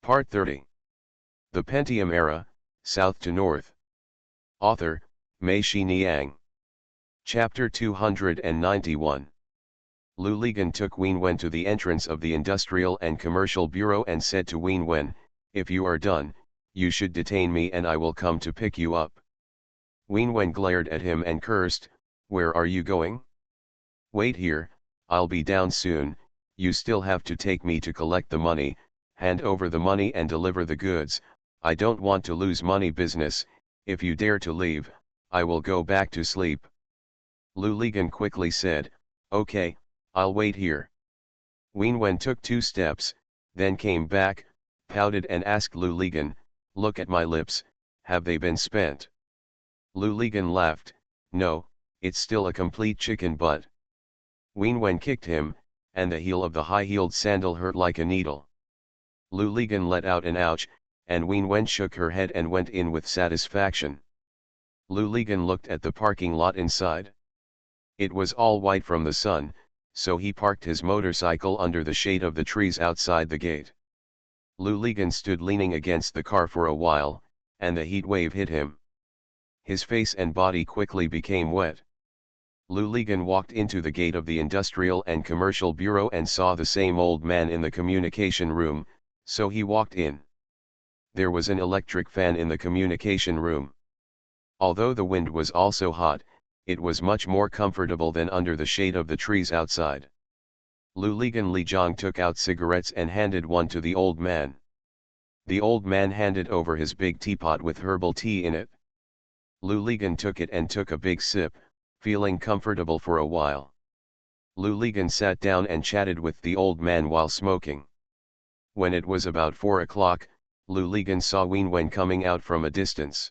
Part 30. The Pentium Era, South to North. Author, Mei-Shi Niang. Chapter 291. Lu Ligan took Wen Wen to the entrance of the Industrial and Commercial Bureau and said to Wen Wen, "If you are done, you should detain me and I will come to pick you up." Wen Wen glared at him and cursed, "Where are you going?" "Wait here, I'll be down soon. You still have to take me to collect the money, hand over the money and deliver the goods. I don't want to lose money business. If you dare to leave, I will go back to sleep." Lu Ligan quickly said, "Okay, I'll wait here." Wen Wen took 2 steps, then came back, pouted and asked Lu Ligan, "Look at my lips, have they been spent?" Lu Ligan laughed, "No, it's still a complete chicken butt." Wen Wen kicked him, and the heel of the high-heeled sandal hurt like a needle. Lu Ligan let out an ouch, and Wen Wen shook her head and went in with satisfaction. Lu Ligan looked at the parking lot inside. It was all white from the sun, so he parked his motorcycle under the shade of the trees outside the gate. Lu Ligan stood leaning against the car for a while, and the heat wave hit him. His face and body quickly became wet. Lu Ligan walked into the gate of the Industrial and Commercial Bureau and saw the same old man in the communication room, so he walked in. There was an electric fan in the communication room. Although the wind was also hot, it was much more comfortable than under the shade of the trees outside. Lu Ligan Lijong took out cigarettes and handed one to the old man. The old man handed over his big teapot with herbal tea in it. Lu Ligan took it and took a big sip, feeling comfortable for a while. Lu Ligan sat down and chatted with the old man while smoking. When it was about 4 o'clock, Lu Ligan saw Wen Wen coming out from a distance.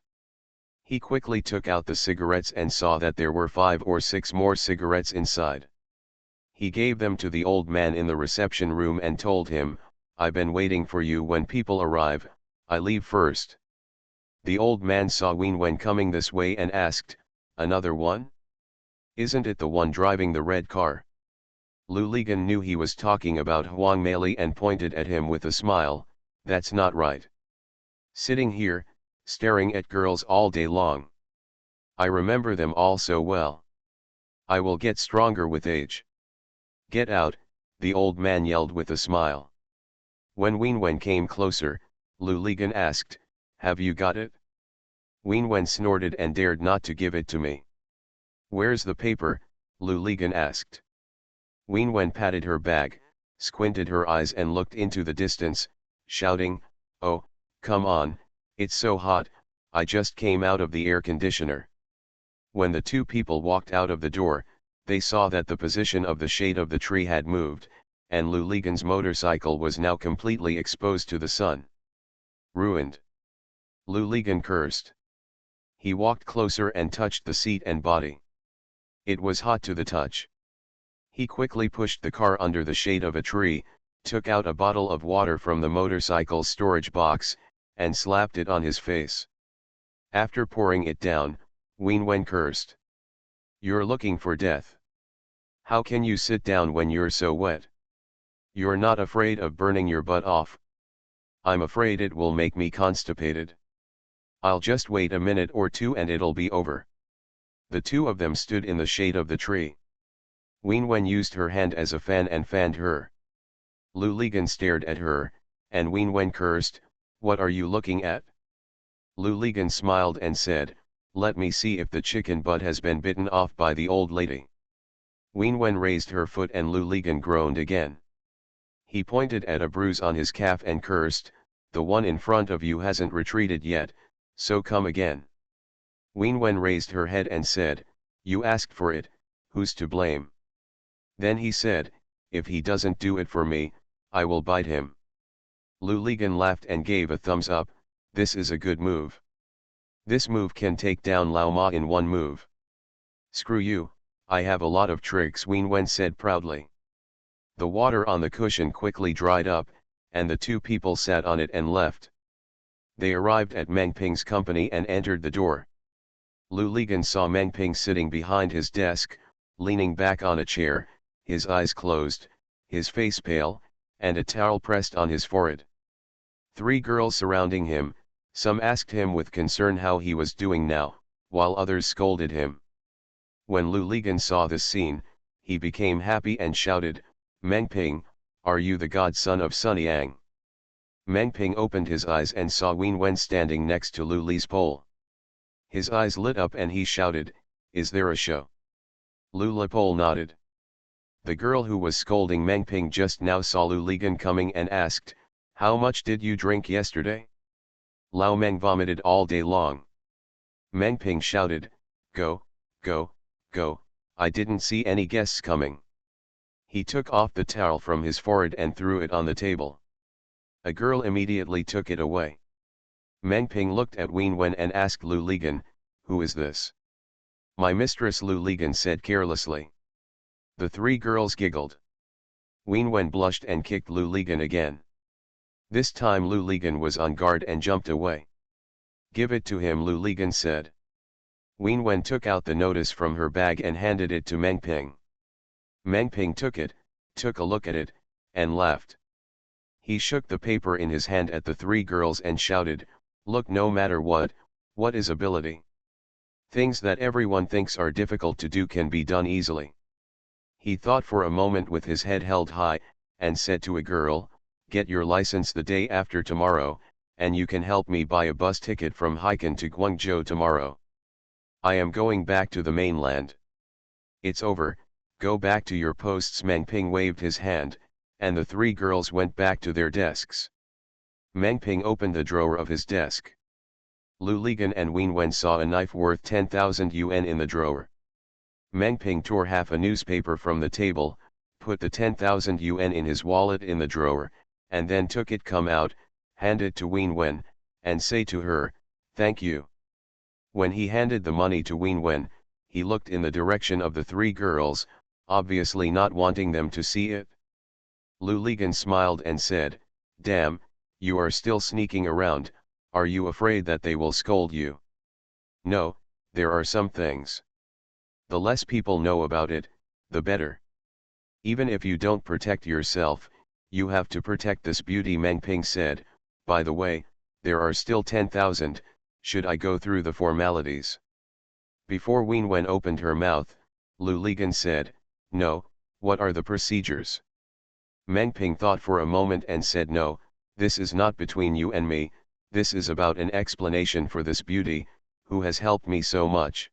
He quickly took out the cigarettes and saw that there were 5 or 6 more cigarettes inside. He gave them to the old man in the reception room and told him, "I've been waiting for you. When people arrive, I leave first." The old man saw Wen Wen coming this way and asked, "Another one? Isn't it the one driving the red car?" Lu Ligan knew he was talking about Huang Meili and pointed at him with a smile, "That's not right. Sitting here, staring at girls all day long. I remember them all so well. I will get stronger with age." "Get out," the old man yelled with a smile. When Wen Wen came closer, Lu Ligan asked, "Have you got it?" Wen Wen snorted and dared not to give it to me. "Where's the paper?" Lu Ligan asked. Wen Wen patted her bag, squinted her eyes and looked into the distance, shouting, "Oh, come on, it's so hot, I just came out of the air conditioner." When the 2 people walked out of the door, they saw that the position of the shade of the tree had moved, and Lu Ligan's motorcycle was now completely exposed to the sun. "Ruined." Lu Ligan cursed. He walked closer and touched the seat and body. It was hot to the touch. He quickly pushed the car under the shade of a tree, took out a bottle of water from the motorcycle's storage box, and slapped it on his face. After pouring it down, Wen Wen cursed. "You're looking for death. How can you sit down when you're so wet? You're not afraid of burning your butt off?" "I'm afraid it will make me constipated. I'll just wait a minute or 2 and it'll be over." The 2 of them stood in the shade of the tree. Wen Wen used her hand as a fan and fanned her. Lu Ligan stared at her, and Wen Wen cursed, "What are you looking at?" Lu Ligan smiled and said, "Let me see if the chicken butt has been bitten off by the old lady." Wen Wen raised her foot and Lu Ligan groaned again. He pointed at a bruise on his calf and cursed, "The one in front of you hasn't retreated yet, so come again." Wen Wen raised her head and said, "You asked for it, who's to blame?" Then he said, "If he doesn't do it for me, I will bite him." Lu Ligan laughed and gave a thumbs up, "This is a good move. This move can take down Lao Ma in one move." "Screw you, I have a lot of tricks," Wen Wen said proudly. The water on the cushion quickly dried up, and the 2 people sat on it and left. They arrived at Meng Ping's company and entered the door. Lu Ligan saw Meng Ping sitting behind his desk, leaning back on a chair, his eyes closed, his face pale, and a towel pressed on his forehead. Three girls surrounding him, some asked him with concern how he was doing now, while others scolded him. When Lu Ligan saw this scene, he became happy and shouted, "Meng Ping, are you the godson of Sun Yang?" Meng Ping opened his eyes and saw Wen Wen standing next to Lu Li's pole. His eyes lit up and he shouted, "Is there a show?" Lu Li pole nodded. The girl who was scolding Meng Ping just now saw Lu Ligan coming and asked, "How much did you drink yesterday?" Lao Meng vomited all day long. Meng Ping shouted, "Go, go, go, I didn't see any guests coming." He took off the towel from his forehead and threw it on the table. A girl immediately took it away. Meng Ping looked at Wen Wen and asked Lu Ligan, "Who is this?" "My mistress," Lu Ligan said carelessly. The three girls giggled. Wen Wen blushed and kicked Lu Ligan again. This time Lu Ligan was on guard and jumped away. "Give it to him," Lu Ligan said. Wen Wen took out the notice from her bag and handed it to Meng Ping. Meng Ping took it, took a look at it, and laughed. He shook the paper in his hand at the three girls and shouted, "Look, no matter what is ability? Things that everyone thinks are difficult to do can be done easily." He thought for a moment with his head held high, and said to a girl, "Get your license the day after tomorrow, and you can help me buy a bus ticket from Haikan to Guangzhou tomorrow. I am going back to the mainland." "It's over, go back to your posts." Meng Ping waved his hand, and the three girls went back to their desks. Meng Ping opened the drawer of his desk. Lu Ligan and Wen Wen saw a knife worth 10,000 yuan in the drawer. Meng Ping tore half a newspaper from the table, put the 10,000 yuan in his wallet in the drawer, and then took it come out, hand it to Wen Wen, and say to her, "Thank you." When he handed the money to Wen Wen, he looked in the direction of the three girls, obviously not wanting them to see it. Lu Ligan smiled and said, "Damn, you are still sneaking around, are you afraid that they will scold you?" "No, there are some things. The less people know about it, the better. Even if you don't protect yourself, you have to protect this beauty." Meng Ping said, "By the way, there are still 10,000, should I go through the formalities?" Before Wen Wen opened her mouth, Lu Ligan said, "No, what are the procedures?" Meng Ping thought for a moment and said, "No, this is not between you and me, this is about an explanation for this beauty, who has helped me so much.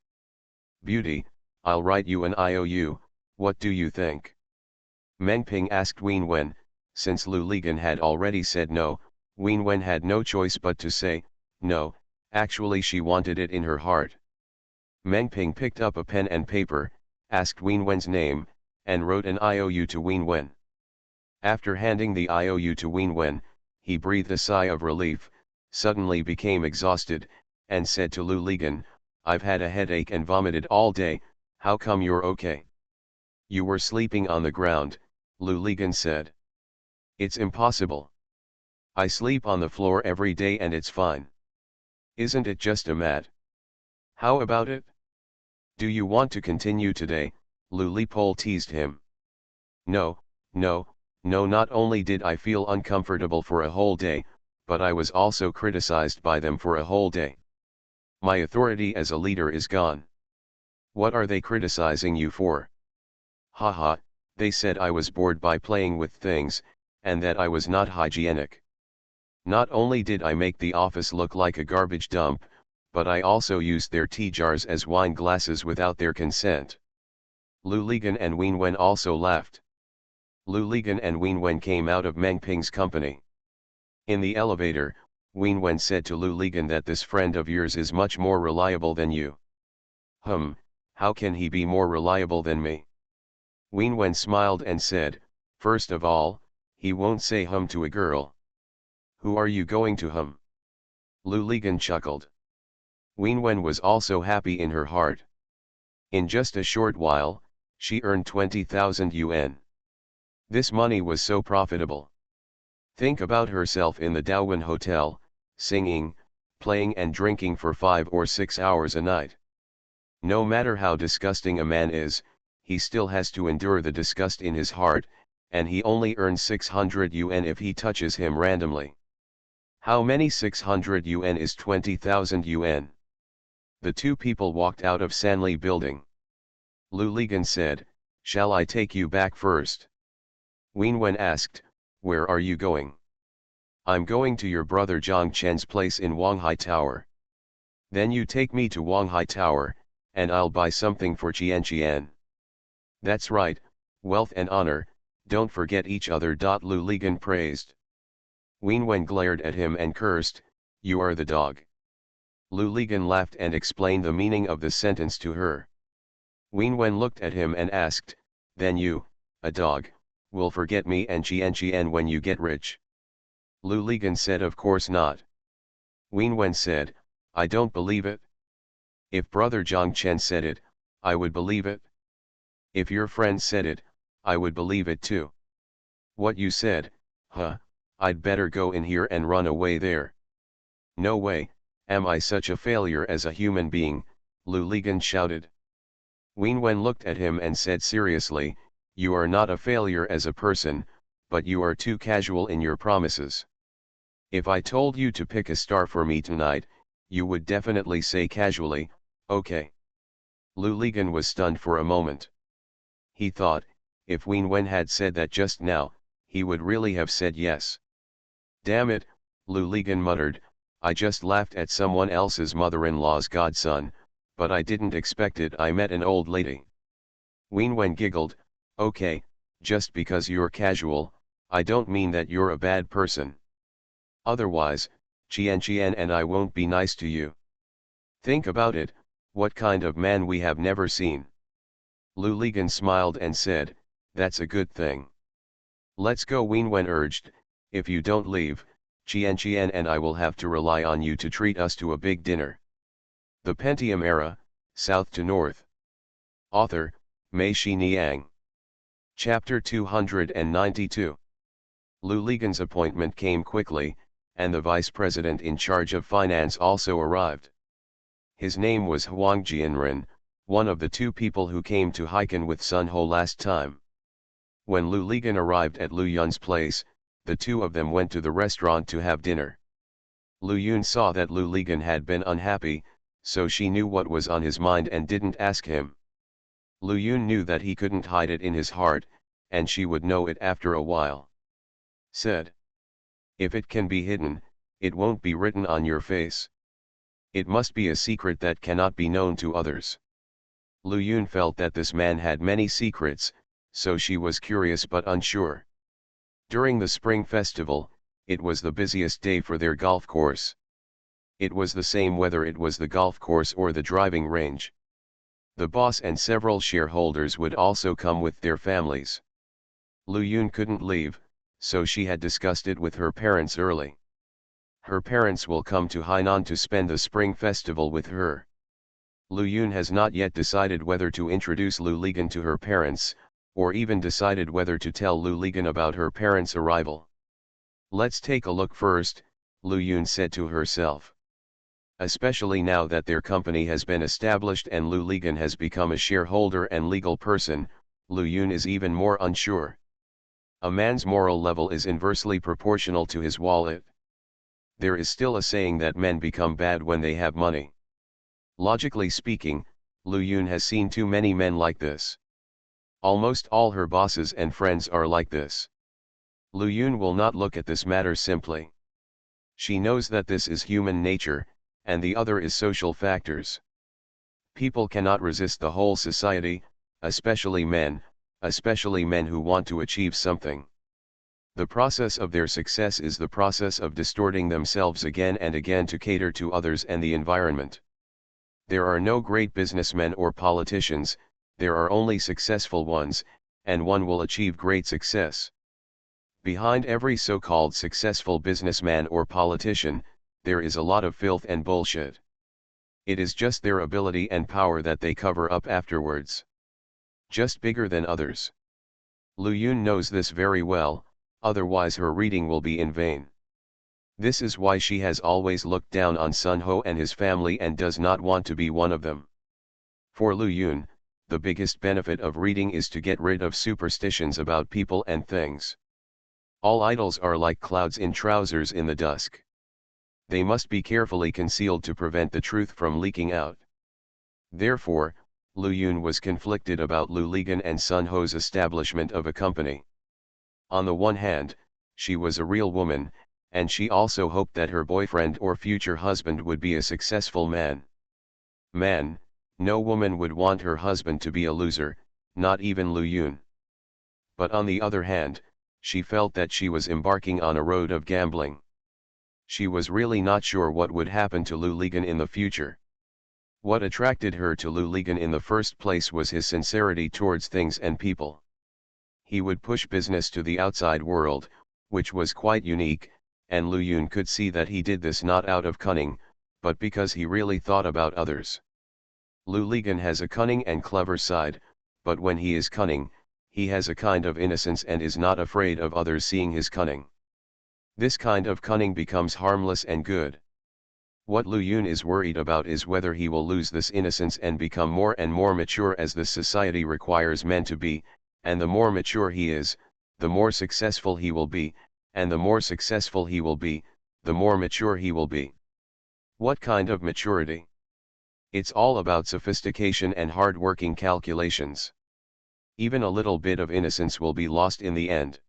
Beauty, I'll write you an IOU, what do you think?" Meng Ping asked Wen Wen. Since Lu Ligan had already said no, Wen Wen had no choice but to say, no, actually she wanted it in her heart. Meng Ping picked up a pen and paper, asked Wen Wen's name, and wrote an IOU to Wen Wen. After handing the IOU to Wen Wen, he breathed a sigh of relief, suddenly became exhausted, and said to Lu Ligan, "I've had a headache and vomited all day, how come you're okay?" "You were sleeping on the ground," Lu Ligan said. "It's impossible. I sleep on the floor every day and it's fine. Isn't it just a mat? How about it? Do you want to continue today?" Lu Lipole teased him. No, not only did I feel uncomfortable for a whole day, but I was also criticized by them for a whole day. My authority as a leader is gone." "What are they criticizing you for?" "Haha, they said I was bored by playing with things, and that I was not hygienic. Not only did I make the office look like a garbage dump, but I also used their tea jars as wine glasses without their consent." Lu Ligan and Wen Wen also laughed. Lu Ligan and Wen Wen came out of Meng Ping's company. In the elevator, Wen Wen said to Lu Ligan that this friend of yours is much more reliable than you. How can he be more reliable than me?" Wen Wen smiled and said, "First of all, he won't say to a girl." "Who are you going to?" Lu Ligan chuckled. Wen Wen was also happy in her heart. In just a short while, she earned 20,000 yuan. This money was so profitable. Think about herself in the Daowen Hotel, singing, playing and drinking for 5 or 6 hours a night. No matter how disgusting a man is, he still has to endure the disgust in his heart, and he only earns 600 yuan if he touches him randomly. How many 600 yuan is 20,000 yuan? The two people walked out of Sanli building. Lu Ligan said, "Shall I take you back first?" Wen Wen asked, "Where are you going?" "I'm going to your brother Zhang Chen's place in Wanghai Tower." "Then you take me to Wanghai Tower, and I'll buy something for Qian." "That's right, wealth and honor, don't forget each other." Lu Ligan praised. Wen Wen glared at him and cursed, "You are the dog." Lu Ligan laughed and explained the meaning of the sentence to her. Wen Wen looked at him and asked, "Then you, a dog, will forget me and Qian when you get rich?" Lu Ligan said, "Of course not." Wen Wen said, "I don't believe it. If brother Zhang Chen said it, I would believe it. If your friend said it, I would believe it too. What you said, huh, I'd better go in here and run away there." "No way, am I such a failure as a human being?" Lu Ligan shouted. Wen Wen looked at him and said seriously, "You are not a failure as a person, but you are too casual in your promises. If I told you to pick a star for me tonight, you would definitely say casually, 'Okay.'" Lu Ligan was stunned for a moment. He thought, if Wen Wen had said that just now, he would really have said yes. "Damn it," Lu Ligan muttered, "I just laughed at someone else's mother-in-law's godson, but I didn't expect it. I met an old lady." Wen Wen giggled, "Okay, just because you're casual, I don't mean that you're a bad person. Otherwise, Qian and I won't be nice to you. Think about it, what kind of man we have never seen." Lu Ligan smiled and said, "That's a good thing." "Let's go," Wen Wen urged. "If you don't leave, Qian and I will have to rely on you to treat us to a big dinner." The Pentium Era, South to North. Author, Mei Xiniang. Chapter 292. Lu Ligan's appointment came quickly, and the vice president in charge of finance also arrived. His name was Huang Jianren, one of the two people who came to Haikan with Sun Ho last time. When Lu Ligan arrived at Lu Yun's place, the two of them went to the restaurant to have dinner. Lu Yun saw that Lu Ligan had been unhappy, so she knew what was on his mind and didn't ask him. Lu Yun knew that he couldn't hide it in his heart, and she would know it after a while. Said, "If it can be hidden, it won't be written on your face. It must be a secret that cannot be known to others." Lu Yun felt that this man had many secrets, so she was curious but unsure. During the spring festival, it was the busiest day for their golf course. It was the same whether it was the golf course or the driving range. The boss and several shareholders would also come with their families. Lu Yun couldn't leave, so she had discussed it with her parents early. Her parents will come to Hainan to spend the spring festival with her. Lu Yun has not yet decided whether to introduce Lu Ligan to her parents, or even decided whether to tell Lu Ligan about her parents' arrival. "Let's take a look first," Lu Yun said to herself. Especially now that their company has been established and Lu Ligan has become a shareholder and legal person, Lu Yun is even more unsure. A man's moral level is inversely proportional to his wallet. There is still a saying that men become bad when they have money. Logically speaking, Lu Yun has seen too many men like this. Almost all her bosses and friends are like this. Lu Yun will not look at this matter simply. She knows that this is human nature, and the other is social factors. People cannot resist the whole society, especially men who want to achieve something. The process of their success is the process of distorting themselves again and again to cater to others and the environment. There are no great businessmen or politicians, there are only successful ones, and one will achieve great success. Behind every so-called successful businessman or politician, there is a lot of filth and bullshit. It is just their ability and power that they cover up afterwards. Just bigger than others. Lu Yun knows this very well, otherwise her reading will be in vain. This is why she has always looked down on Sun Ho and his family and does not want to be one of them. For Lu Yun, the biggest benefit of reading is to get rid of superstitions about people and things. All idols are like clouds in trousers in the dusk. They must be carefully concealed to prevent the truth from leaking out. Therefore, Lu Yun was conflicted about Lu Ligan and Sun Ho's establishment of a company. On the one hand, she was a real woman, and she also hoped that her boyfriend or future husband would be a successful man. No woman would want her husband to be a loser, not even Lu Yun. But on the other hand, she felt that she was embarking on a road of gambling. She was really not sure what would happen to Lu Ligan in the future. What attracted her to Lu Ligan in the first place was his sincerity towards things and people. He would push business to the outside world, which was quite unique, and Lu Yun could see that he did this not out of cunning, but because he really thought about others. Lu Ligan has a cunning and clever side, but when he is cunning, he has a kind of innocence and is not afraid of others seeing his cunning. This kind of cunning becomes harmless and good. What Lu Yun is worried about is whether he will lose this innocence and become more and more mature as this society requires men to be, and the more mature he is, the more successful he will be, and the more successful he will be, the more mature he will be. What kind of maturity? It's all about sophistication and hard-working calculations. Even a little bit of innocence will be lost in the end.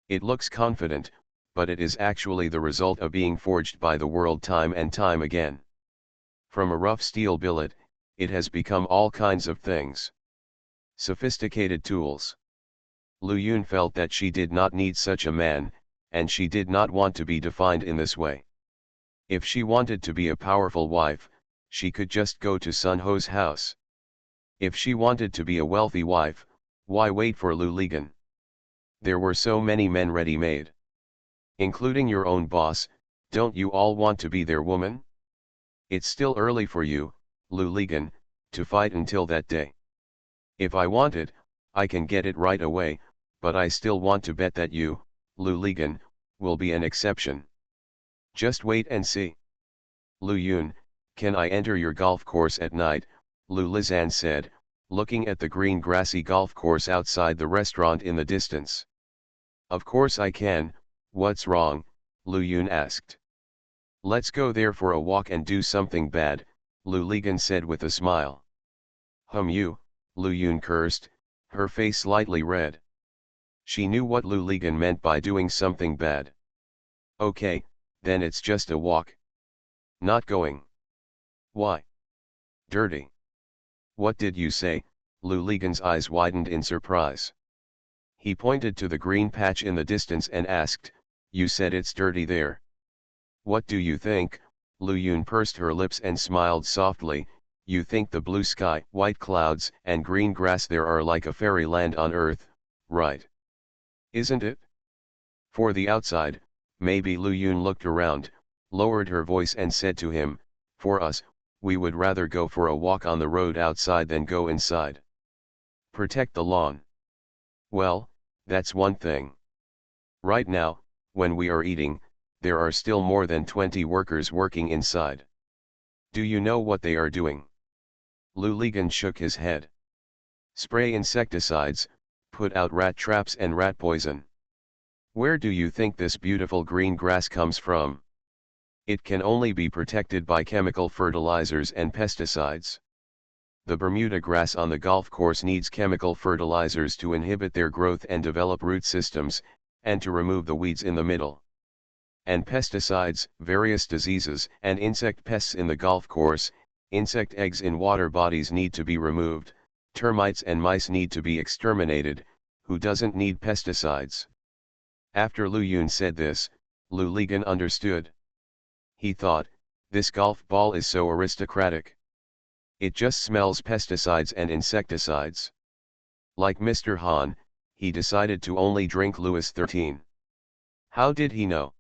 It looks confident, but it is actually the result of being forged by the world time and time again. From a rough steel billet, it has become all kinds of things. Sophisticated tools. Lu Yun felt that she did not need such a man, and she did not want to be defined in this way. If she wanted to be a powerful wife, she could just go to Sun Ho's house. If she wanted to be a wealthy wife, why wait for Lu Ligan? There were so many men ready-made. Including your own boss, don't you all want to be their woman? It's still early for you, Lu Ligan, to fight until that day. If I want it, I can get it right away, but I still want to bet that you, Lu Ligan, will be an exception. Just wait and see. Lu Yun, can I enter your golf course at night? Lu Lizan said, looking at the green grassy golf course outside the restaurant in the distance. Of course I can. What's wrong? Lu Yun asked. Let's go there for a walk and do something bad, Lu Ligan said with a smile. You, Lu Yun cursed, her face slightly red. She knew what Lu Ligan meant by doing something bad. Okay, then it's just a walk. Not going. Why? Dirty. What did you say? Lu Ligan's eyes widened in surprise. He pointed to the green patch in the distance and asked, you said it's dirty there. What do you think? Lu Yun pursed her lips and smiled softly. You think the blue sky, white clouds, and green grass there are like a fairyland on earth, right? Isn't it? For the outside, maybe. Lu Yun looked around, lowered her voice and said to him, for us, we would rather go for a walk on the road outside than go inside. Protect the lawn. Well, that's one thing. Right now, when we are eating, there are still more than 20 workers working inside. Do you know what they are doing? Lu Ligan shook his head. Spray insecticides, put out rat traps and rat poison. Where do you think this beautiful green grass comes from? It can only be protected by chemical fertilizers and pesticides. The Bermuda grass on the golf course needs chemical fertilizers to inhibit their growth and develop root systems, and to remove the weeds in the middle. And pesticides, various diseases and insect pests in the golf course, insect eggs in water bodies need to be removed, termites and mice need to be exterminated. Who doesn't need pesticides? After Lu Yun said this, Lu Ligan understood. He thought, this golf ball is so aristocratic. It just smells pesticides and insecticides. Like Mr. Han, he decided to only drink Louis XIII. How did he know?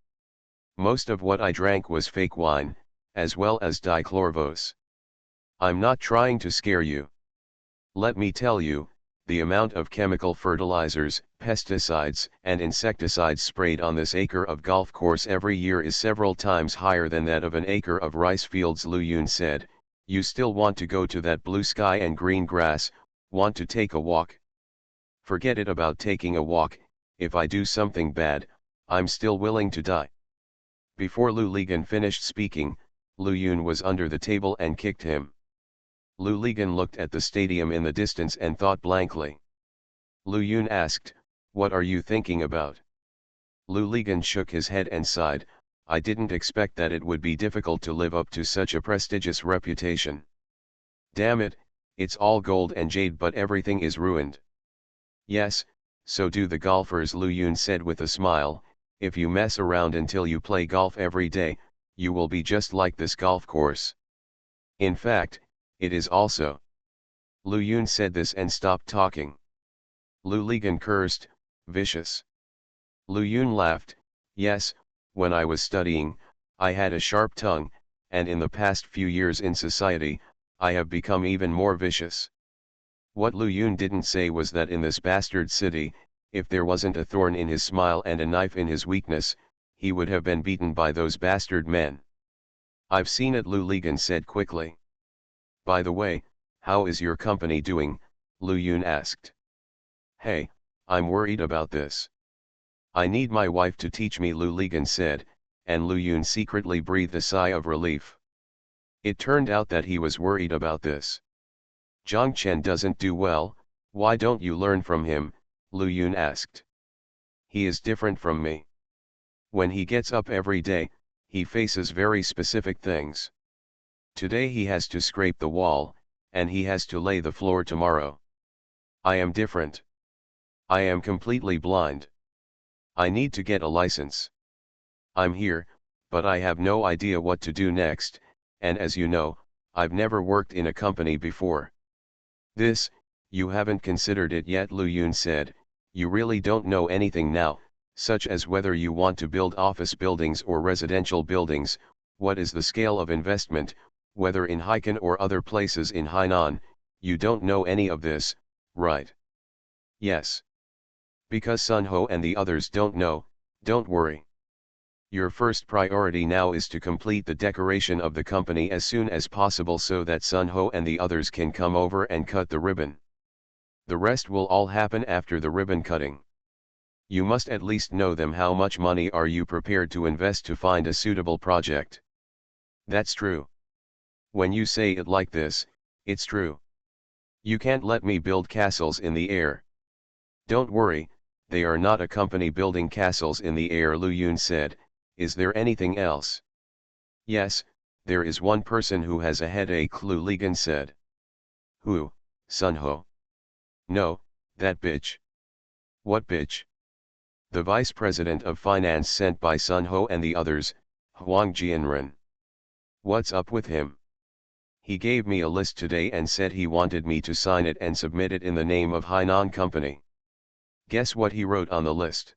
Most of what I drank was fake wine, as well as dichlorvos. I'm not trying to scare you. Let me tell you, the amount of chemical fertilizers, pesticides, and insecticides sprayed on this acre of golf course every year is several times higher than that of an acre of rice fields. Lu Yun said, you still want to go to that blue sky and green grass, want to take a walk? Forget it about taking a walk. If I do something bad, I'm still willing to die. Before Lu Ligan finished speaking, Lu Yun was under the table and kicked him. Lu Ligan looked at the stadium in the distance and thought blankly. Lu Yun asked, "What are you thinking about?" Lu Ligan shook his head and sighed, "I didn't expect that it would be difficult to live up to such a prestigious reputation. Damn it, it's all gold and jade but everything is ruined." "Yes, so do the golfers," Lu Yun said with a smile. "If you mess around until you play golf every day, you will be just like this golf course. In fact, it is also." Lu Yun said this and stopped talking. Lu Ligan cursed, "Vicious." Lu Yun laughed, "Yes, when I was studying, I had a sharp tongue, and in the past few years in society, I have become even more vicious." What Lu Yun didn't say was that in this bastard city, if there wasn't a thorn in his smile and a knife in his weakness, he would have been beaten by those bastard men. "I've seen it," Lu Ligan said quickly. "By the way, how is your company doing?" Lu Yun asked. "Hey, I'm worried about this. I need my wife to teach me," Lu Ligan said, and Lu Yun secretly breathed a sigh of relief. It turned out that he was worried about this. "Zhang Chen doesn't do well, why don't you learn from him?" Lu Yun asked. "He is different from me. When he gets up every day, he faces very specific things. Today he has to scrape the wall, and he has to lay the floor tomorrow. I am different. I am completely blind. I need to get a license. I'm here, but I have no idea what to do next, and as you know, I've never worked in a company before." "This, you haven't considered it yet," Lu Yun said. "You really don't know anything now, such as whether you want to build office buildings or residential buildings, what is the scale of investment, whether in Haikan or other places in Hainan, you don't know any of this, right?" "Yes. Because Sun Ho and the others don't know, don't worry. Your first priority now is to complete the decoration of the company as soon as possible so that Sun Ho and the others can come over and cut the ribbon. The rest will all happen after the ribbon cutting. You must at least know them. How much money are you prepared to invest to find a suitable project?" "That's true. When you say it like this, it's true. You can't let me build castles in the air." "Don't worry, they are not a company building castles in the air," Lu Yun said. "Is there anything else?" "Yes, there is one person who has a headache," Lu Ligan said. "Who, Sun Ho?" "No, that bitch." "What bitch?" "The vice president of finance sent by Sun Ho and the others, Huang Jianren." "What's up with him?" "He gave me a list today and said he wanted me to sign it and submit it in the name of Hainan Company. Guess what he wrote on the list?"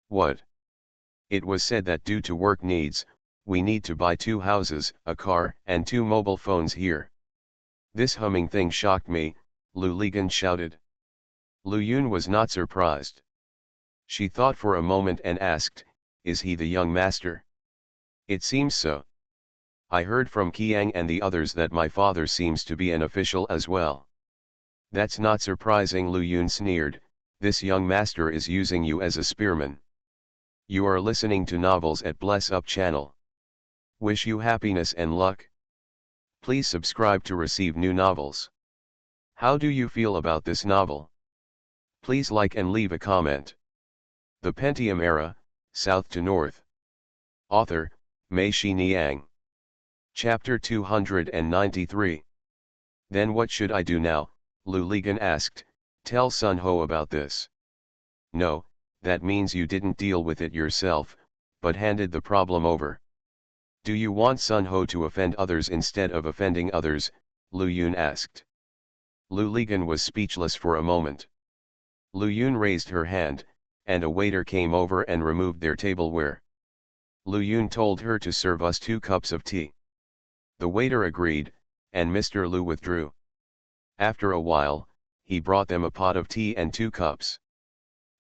"What?" "It was said that due to work needs, we need to buy 2 houses, a car, and 2 mobile phones here." This humming thing shocked me, Lu Ligan shouted. Lu Yun was not surprised. She thought for a moment and asked, "Is he the young master?" "It seems so. I heard from Qiang and the others that my father seems to be an official as well." "That's not surprising," Lu Yun sneered. "This young master is using you as a spearman." You are listening to Novels at Bless Up channel. Wish you happiness and luck. Please subscribe to receive new novels. How do you feel about this novel? Please like and leave a comment. The Pentium Era, South to North. Author, Mei Xiniang. Chapter 293. Then what should I do now? Lu Ligan asked. Tell Sun Ho about this. No, that means you didn't deal with it yourself, but handed the problem over. Do you want Sun Ho to offend others instead of offending others? Lu Yun asked. Lu Ligan was speechless for a moment. Lu Yun raised her hand, and a waiter came over and removed their tableware. Lu Yun told her to serve us 2 cups of tea. The waiter agreed, and Mr. Lu withdrew. After a while, he brought them a pot of tea and 2 cups.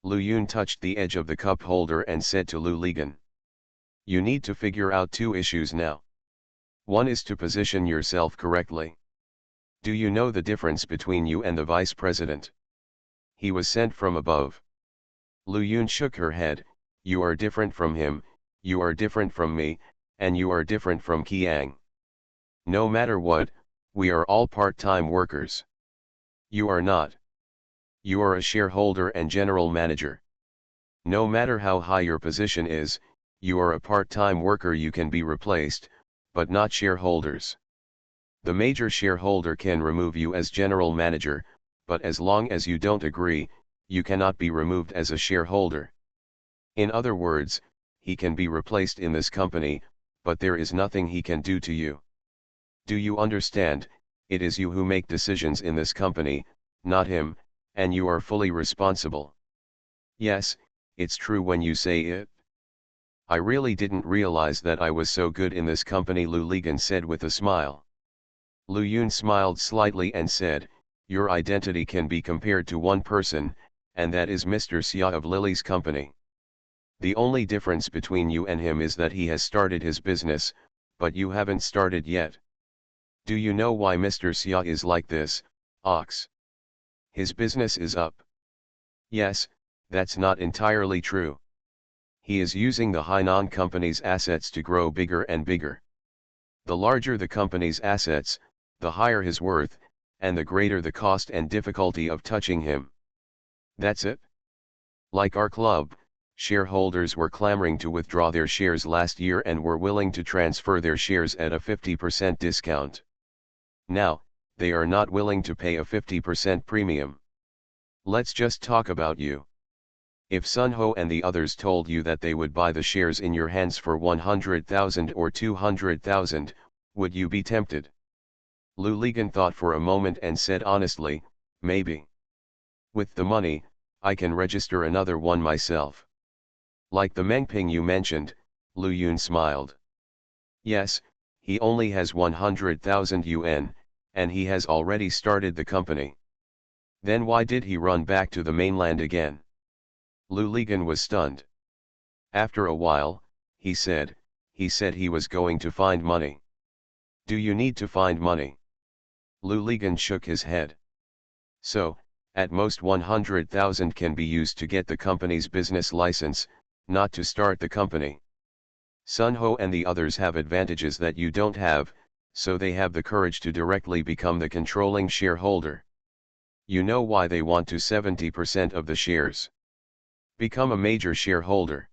Lu Yun touched the edge of the cup holder and said to Lu Ligan, "You need to figure out 2 issues now. One is to position yourself correctly. Do you know the difference between you and the vice president? He was sent from above." Lu Yun shook her head. "You are different from him, you are different from me, and you are different from Qiang. No matter what, we are all part-time workers. You are not. You are a shareholder and general manager. No matter how high your position is, you are a part-time worker. You can be replaced, but not shareholders. The major shareholder can remove you as general manager, but as long as you don't agree, you cannot be removed as a shareholder. In other words, he can be replaced in this company, but there is nothing he can do to you. Do you understand? It is you who make decisions in this company, not him, and you are fully responsible. Yes, it's true when you say it. I really didn't realize that I was so good in this company, Lu Ligan said with a smile. Lu Yun smiled slightly and said, your identity can be compared to one person, and that is Mr. Xia of Lily's company. The only difference between you and him is that he has started his business, but you haven't started yet. Do you know why Mr. Xia is like this, Ox? His business is up. Yes, that's not entirely true. He is using the Hainan company's assets to grow bigger and bigger. The larger the company's assets, the higher his worth, and the greater the cost and difficulty of touching him. That's it. Like our club, shareholders were clamoring to withdraw their shares last year and were willing to transfer their shares at a 50% discount. Now, they are not willing to pay a 50% premium. Let's just talk about you. If Sun Ho and the others told you that they would buy the shares in your hands for 100,000 or 200,000, would you be tempted? Lu Ligan thought for a moment and said honestly, maybe. With the money, I can register another one myself. Like the Mengping you mentioned, Lu Yun smiled. Yes, he only has 100,000 yuan, and he has already started the company. Then why did he run back to the mainland again? Lu Ligan was stunned. After a while, he said he was going to find money. Do you need to find money? Lu Ligan shook his head. So, at most 100,000 can be used to get the company's business license, not to start the company. Sun Ho and the others have advantages that you don't have, so they have the courage to directly become the controlling shareholder. You know why they want to 70% of the shares. Become a major shareholder.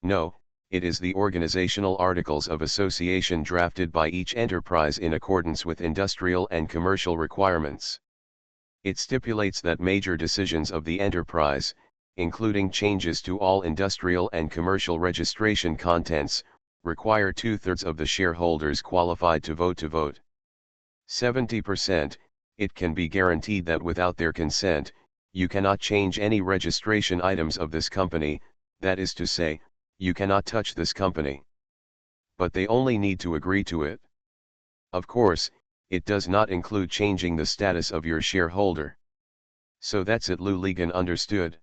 No, it is the organizational articles of association drafted by each enterprise in accordance with industrial and commercial requirements. It stipulates that major decisions of the enterprise, including changes to all industrial and commercial registration contents, require 2/3 of the shareholders qualified to vote. 70%, it can be guaranteed that without their consent, you cannot change any registration items of this company, that is to say, you cannot touch this company. But they only need to agree to it. Of course, it does not include changing the status of your shareholder. So that's it, Lu Ligan understood.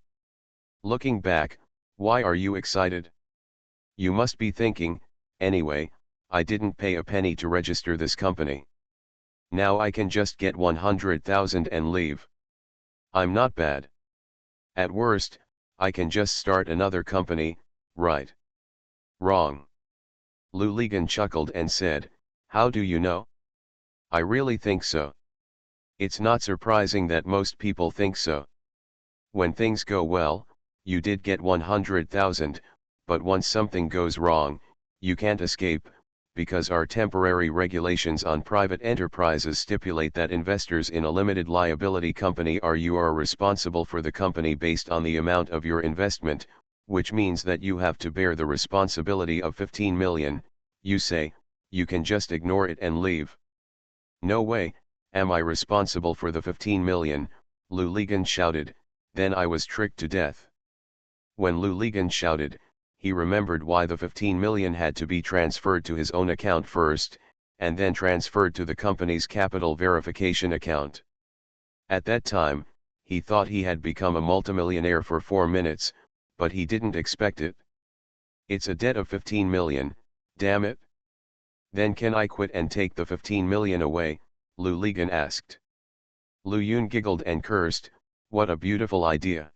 Looking back, why are you excited? You must be thinking, anyway, I didn't pay a penny to register this company. Now I can just get 100,000 and leave. I'm not bad. At worst, I can just start another company, right? Wrong. Lu Ligan chuckled and said, how do you know? I really think so. It's not surprising that most people think so. When things go well, you did get 100,000, but once something goes wrong, you can't escape, because our temporary regulations on private enterprises stipulate that investors in a limited liability company are responsible for the company based on the amount of your investment, which means that you have to bear the responsibility of 15 million, you say, you can just ignore it and leave. No way, am I responsible for the 15 million, Lu Ligan shouted, then I was tricked to death. When Lu Ligan shouted, he remembered why the 15 million had to be transferred to his own account first, and then transferred to the company's capital verification account. At that time, he thought he had become a multimillionaire for 4 minutes, but he didn't expect it. It's a debt of 15 million, damn it. Then can I quit and take the 15 million away? Lu Ligan asked. Lu Yun giggled and cursed, what a beautiful idea.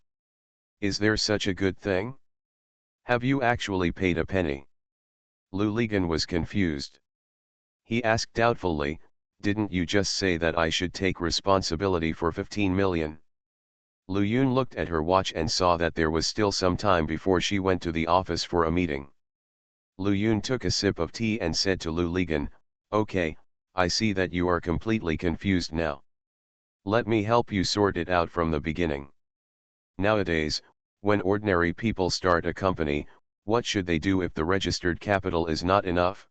Is there such a good thing? Have you actually paid a penny? Lu Ligan was confused. He asked doubtfully, didn't you just say that I should take responsibility for 15 million? Lu Yun looked at her watch and saw that there was still some time before she went to the office for a meeting. Lu Yun took a sip of tea and said to Lu Ligan, okay, I see that you are completely confused now. Let me help you sort it out from the beginning. Nowadays, when ordinary people start a company, what should they do if the registered capital is not enough?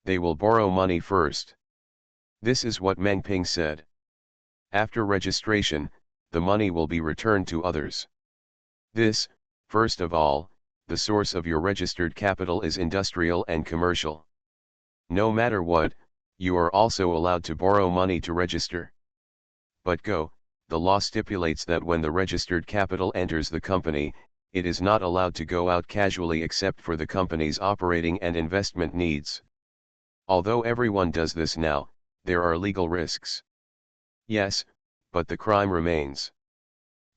They will borrow money first. This is what Meng Ping said. After registration, the money will be returned to others. This, first of all, the source of your registered capital is industrial and commercial. No matter what, you are also allowed to borrow money to register. But the law stipulates that when the registered capital enters the company, it is not allowed to go out casually except for the company's operating and investment needs. Although everyone does this now, there are legal risks. Yes, but the crime remains.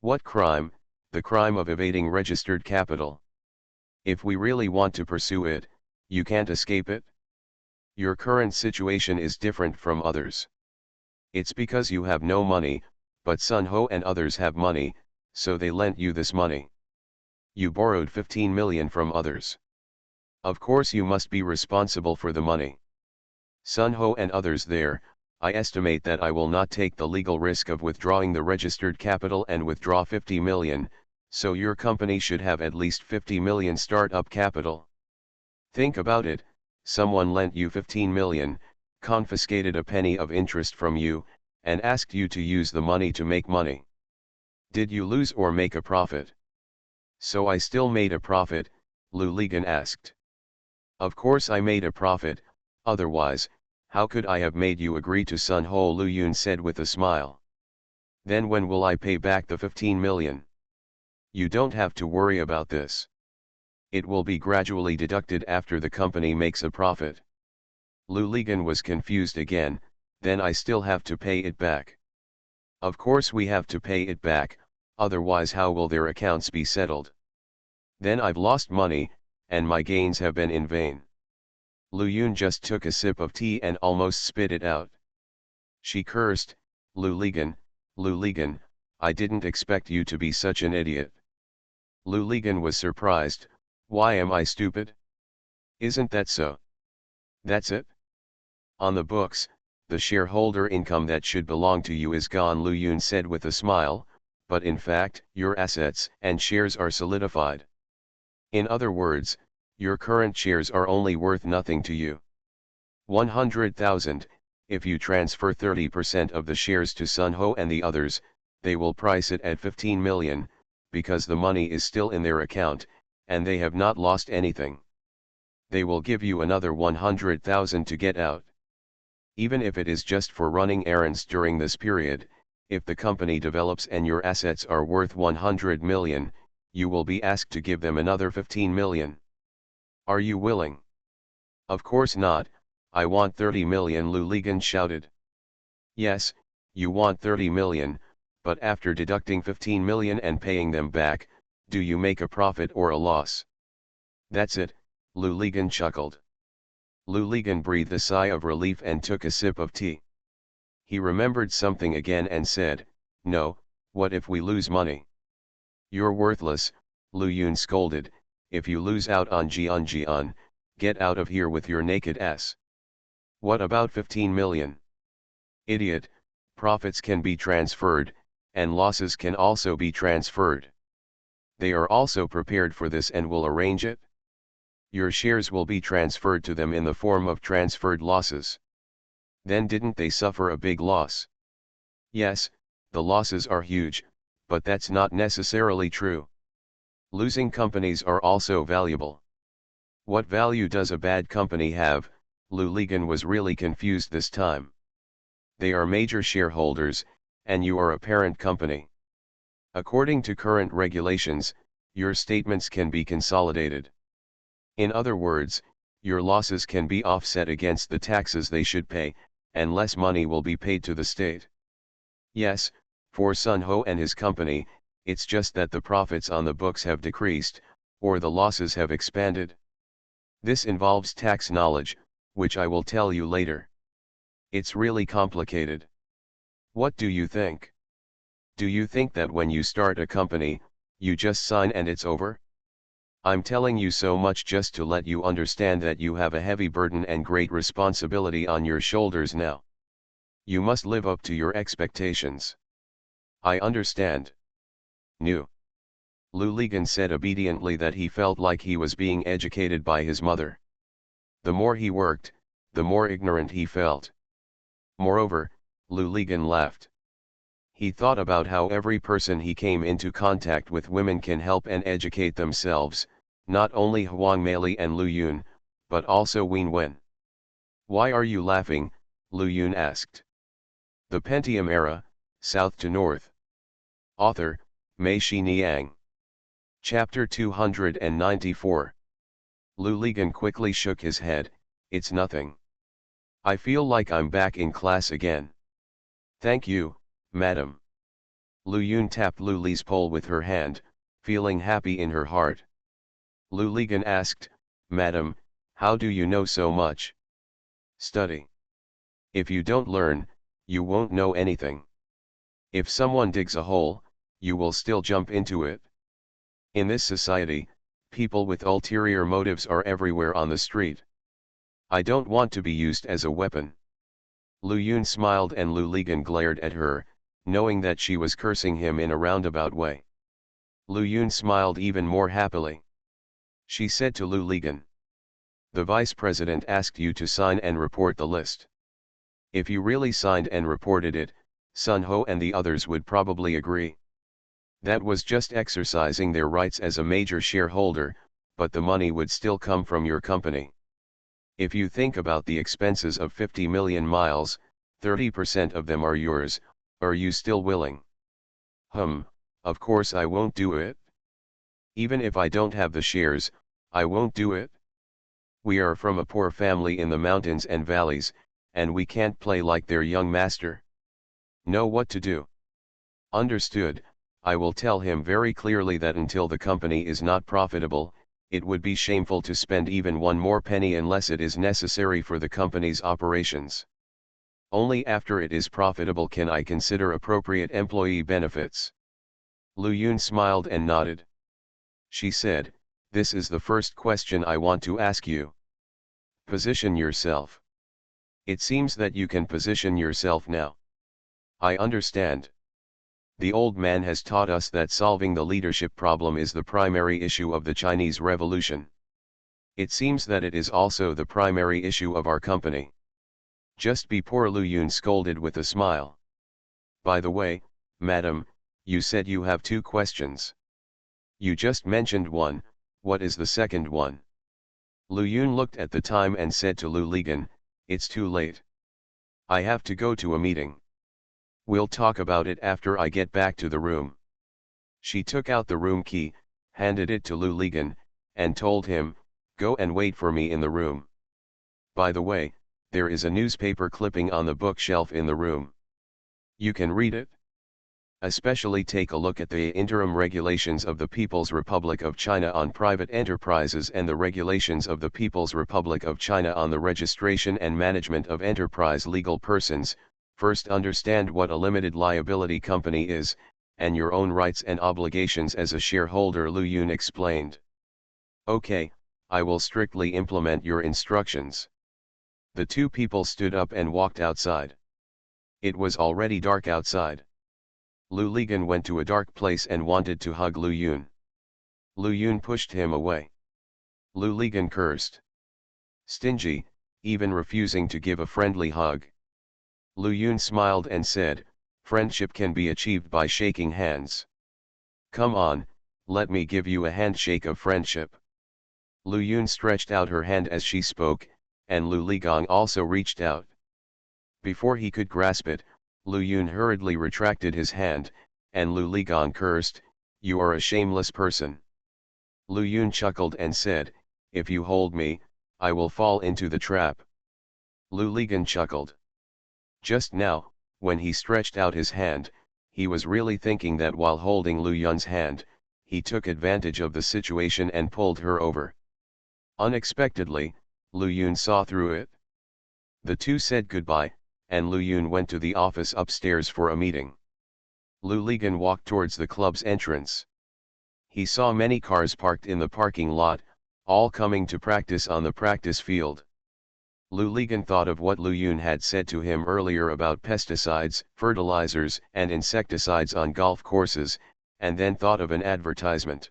What crime? The crime of evading registered capital. If we really want to pursue it, you can't escape it. Your current situation is different from others. It's because you have no money, but Sun Ho and others have money, so they lent you this money. You borrowed 15 million from others. Of course you must be responsible for the money. Sun Ho and others there, I estimate that I will not take the legal risk of withdrawing the registered capital and withdraw 50 million, so your company should have at least 50 million startup capital. Think about it, someone lent you 15 million, confiscated a penny of interest from you, and asked you to use the money to make money. Did you lose or make a profit? So I still made a profit, Lu Ligan asked. Of course I made a profit, otherwise, how could I have made you agree to Sun Ho? Lu Yun said with a smile. Then when will I pay back the 15 million? You don't have to worry about this. It will be gradually deducted after the company makes a profit. Lu Ligan was confused again, then I still have to pay it back. Of course we have to pay it back, otherwise how will their accounts be settled? Then I've lost money, and my gains have been in vain. Lu Yun just took a sip of tea and almost spit it out. She cursed, Lu Ligan, I didn't expect you to be such an idiot. Lu Ligan was surprised, why am I stupid? Isn't that so? That's it? On the books, the shareholder income that should belong to you is gone, Lu Yun said with a smile, but in fact, your assets and shares are solidified. In other words, your current shares are only worth nothing to you. 100,000, if you transfer 30% of the shares to Sun Ho and the others, they will price it at 15 million, because the money is still in their account, and they have not lost anything. They will give you another 100,000 to get out. Even if it is just for running errands during this period, if the company develops and your assets are worth 100 million, you will be asked to give them another 15 million. Are you willing? Of course not, I want 30 million, Lu Ligan shouted. Yes, you want 30 million, but after deducting 15 million and paying them back, do you make a profit or a loss? That's it, Lu Ligan chuckled. Lu Ligan breathed a sigh of relief and took a sip of tea. He remembered something again and said, no, what if we lose money? You're worthless, Lu Yun scolded, if you lose out on Jian, get out of here with your naked ass. What about 15 million? Idiot, profits can be transferred, and losses can also be transferred. They are also prepared for this and will arrange it. Your shares will be transferred to them in the form of transferred losses. Then didn't they suffer a big loss? Yes, the losses are huge, but that's not necessarily true. Losing companies are also valuable. What value does a bad company have? Lu Ligan was really confused this time. They are major shareholders, and you are a parent company. According to current regulations, your statements can be consolidated. In other words, your losses can be offset against the taxes they should pay, and less money will be paid to the state. Yes, for Sun Ho and his company, it's just that the profits on the books have decreased, or the losses have expanded. This involves tax knowledge, which I will tell you later. It's really complicated. What do you think? Do you think that when you start a company, you just sign and it's over? I'm telling you so much just to let you understand that you have a heavy burden and great responsibility on your shoulders now. You must live up to your expectations. I understand. New. Lu Ligan said obediently that he felt like he was being educated by his mother. The more he worked, the more ignorant he felt. Moreover, Lu Ligan laughed. He thought about how every person he came into contact with women can help and educate themselves, not only Huang Meili and Lu Yun, but also Wen Wen. Why are you laughing? Lu Yun asked. The Pentium Era, South to North. Author, Mei Xiniang. Chapter 294. Lu Ligan quickly shook his head. It's nothing. I feel like I'm back in class again. Thank you, madam. Lu Yun tapped Lu Li's pole with her hand, feeling happy in her heart. Lu Ligan asked, Madam, how do you know so much? Study. If you don't learn, you won't know anything. If someone digs a hole, you will still jump into it. In this society, people with ulterior motives are everywhere on the street. I don't want to be used as a weapon. Lu Yun smiled and Lu Ligan glared at her, knowing that she was cursing him in a roundabout way. Lu Yun smiled even more happily. She said to Lu Ligan, the vice president asked you to sign and report the list. If you really signed and reported it, Sun Ho and the others would probably agree. That was just exercising their rights as a major shareholder, but the money would still come from your company. If you think about the expenses of 50 million miles, 30% of them are yours. Are you still willing? Of course I won't do it. Even if I don't have the shares, I won't do it. We are from a poor family in the mountains and valleys, and we can't play like their young master. Know what to do. Understood. I will tell him very clearly that until the company is not profitable, it would be shameful to spend even one more penny unless it is necessary for the company's operations. Only after it is profitable can I consider appropriate employee benefits. Lu Yun smiled and nodded. She said, this is the first question I want to ask you. Position yourself. It seems that you can position yourself now. I understand. The old man has taught us that solving the leadership problem is the primary issue of the Chinese Revolution. It seems that it is also the primary issue of our company. Just before Lu Yun scolded with a smile. By the way, madam, you said you have 2 questions. You just mentioned one, what is the second one? Lu Yun looked at the time and said to Lu Ligan, it's too late. I have to go to a meeting. We'll talk about it after I get back to the room. She took out the room key, handed it to Lu Ligan, and told him, go and wait for me in the room. By the way, there is a newspaper clipping on the bookshelf in the room. You can read it. Especially take a look at the interim regulations of the People's Republic of China on private enterprises and the regulations of the People's Republic of China on the registration and management of enterprise legal persons. First understand what a limited liability company is, and your own rights and obligations as a shareholder, Lu Yun explained. Okay, I will strictly implement your instructions. The 2 people stood up and walked outside. It was already dark outside. Lu Ligan went to a dark place and wanted to hug Lu Yun. Lu Yun pushed him away. Lu Ligan cursed. Stingy, even refusing to give a friendly hug. Lu Yun smiled and said, friendship can be achieved by shaking hands. Come on, let me give you a handshake of friendship. Lu Yun stretched out her hand as she spoke, and Lu Ligang also reached out. Before he could grasp it, Lu Yun hurriedly retracted his hand, and Lu Ligang cursed, you are a shameless person. Lu Yun chuckled and said, if you hold me, I will fall into the trap. Lu Ligang chuckled. Just now, when he stretched out his hand, he was really thinking that while holding Lu Yun's hand, he took advantage of the situation and pulled her over. Unexpectedly, Lu Yun saw through it. The two said goodbye, and Lu Yun went to the office upstairs for a meeting. Lu Ligan walked towards the club's entrance. He saw many cars parked in the parking lot, all coming to practice on the practice field. Lu Ligan thought of what Lu Yun had said to him earlier about pesticides, fertilizers and insecticides on golf courses, and then thought of an advertisement.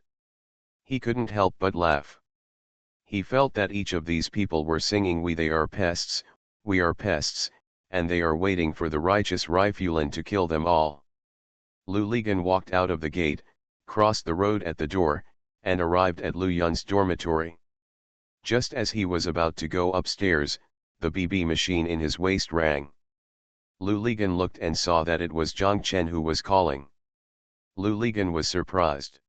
He couldn't help but laugh. He felt that each of these people were singing we are pests, and they are waiting for the righteous Rifulin to kill them all. Lu Ligan walked out of the gate, crossed the road at the door, and arrived at Lu Yun's dormitory. Just as he was about to go upstairs, the BB machine in his waist rang. Lu Ligan looked and saw that it was Zhang Chen who was calling. Lu Ligan was surprised.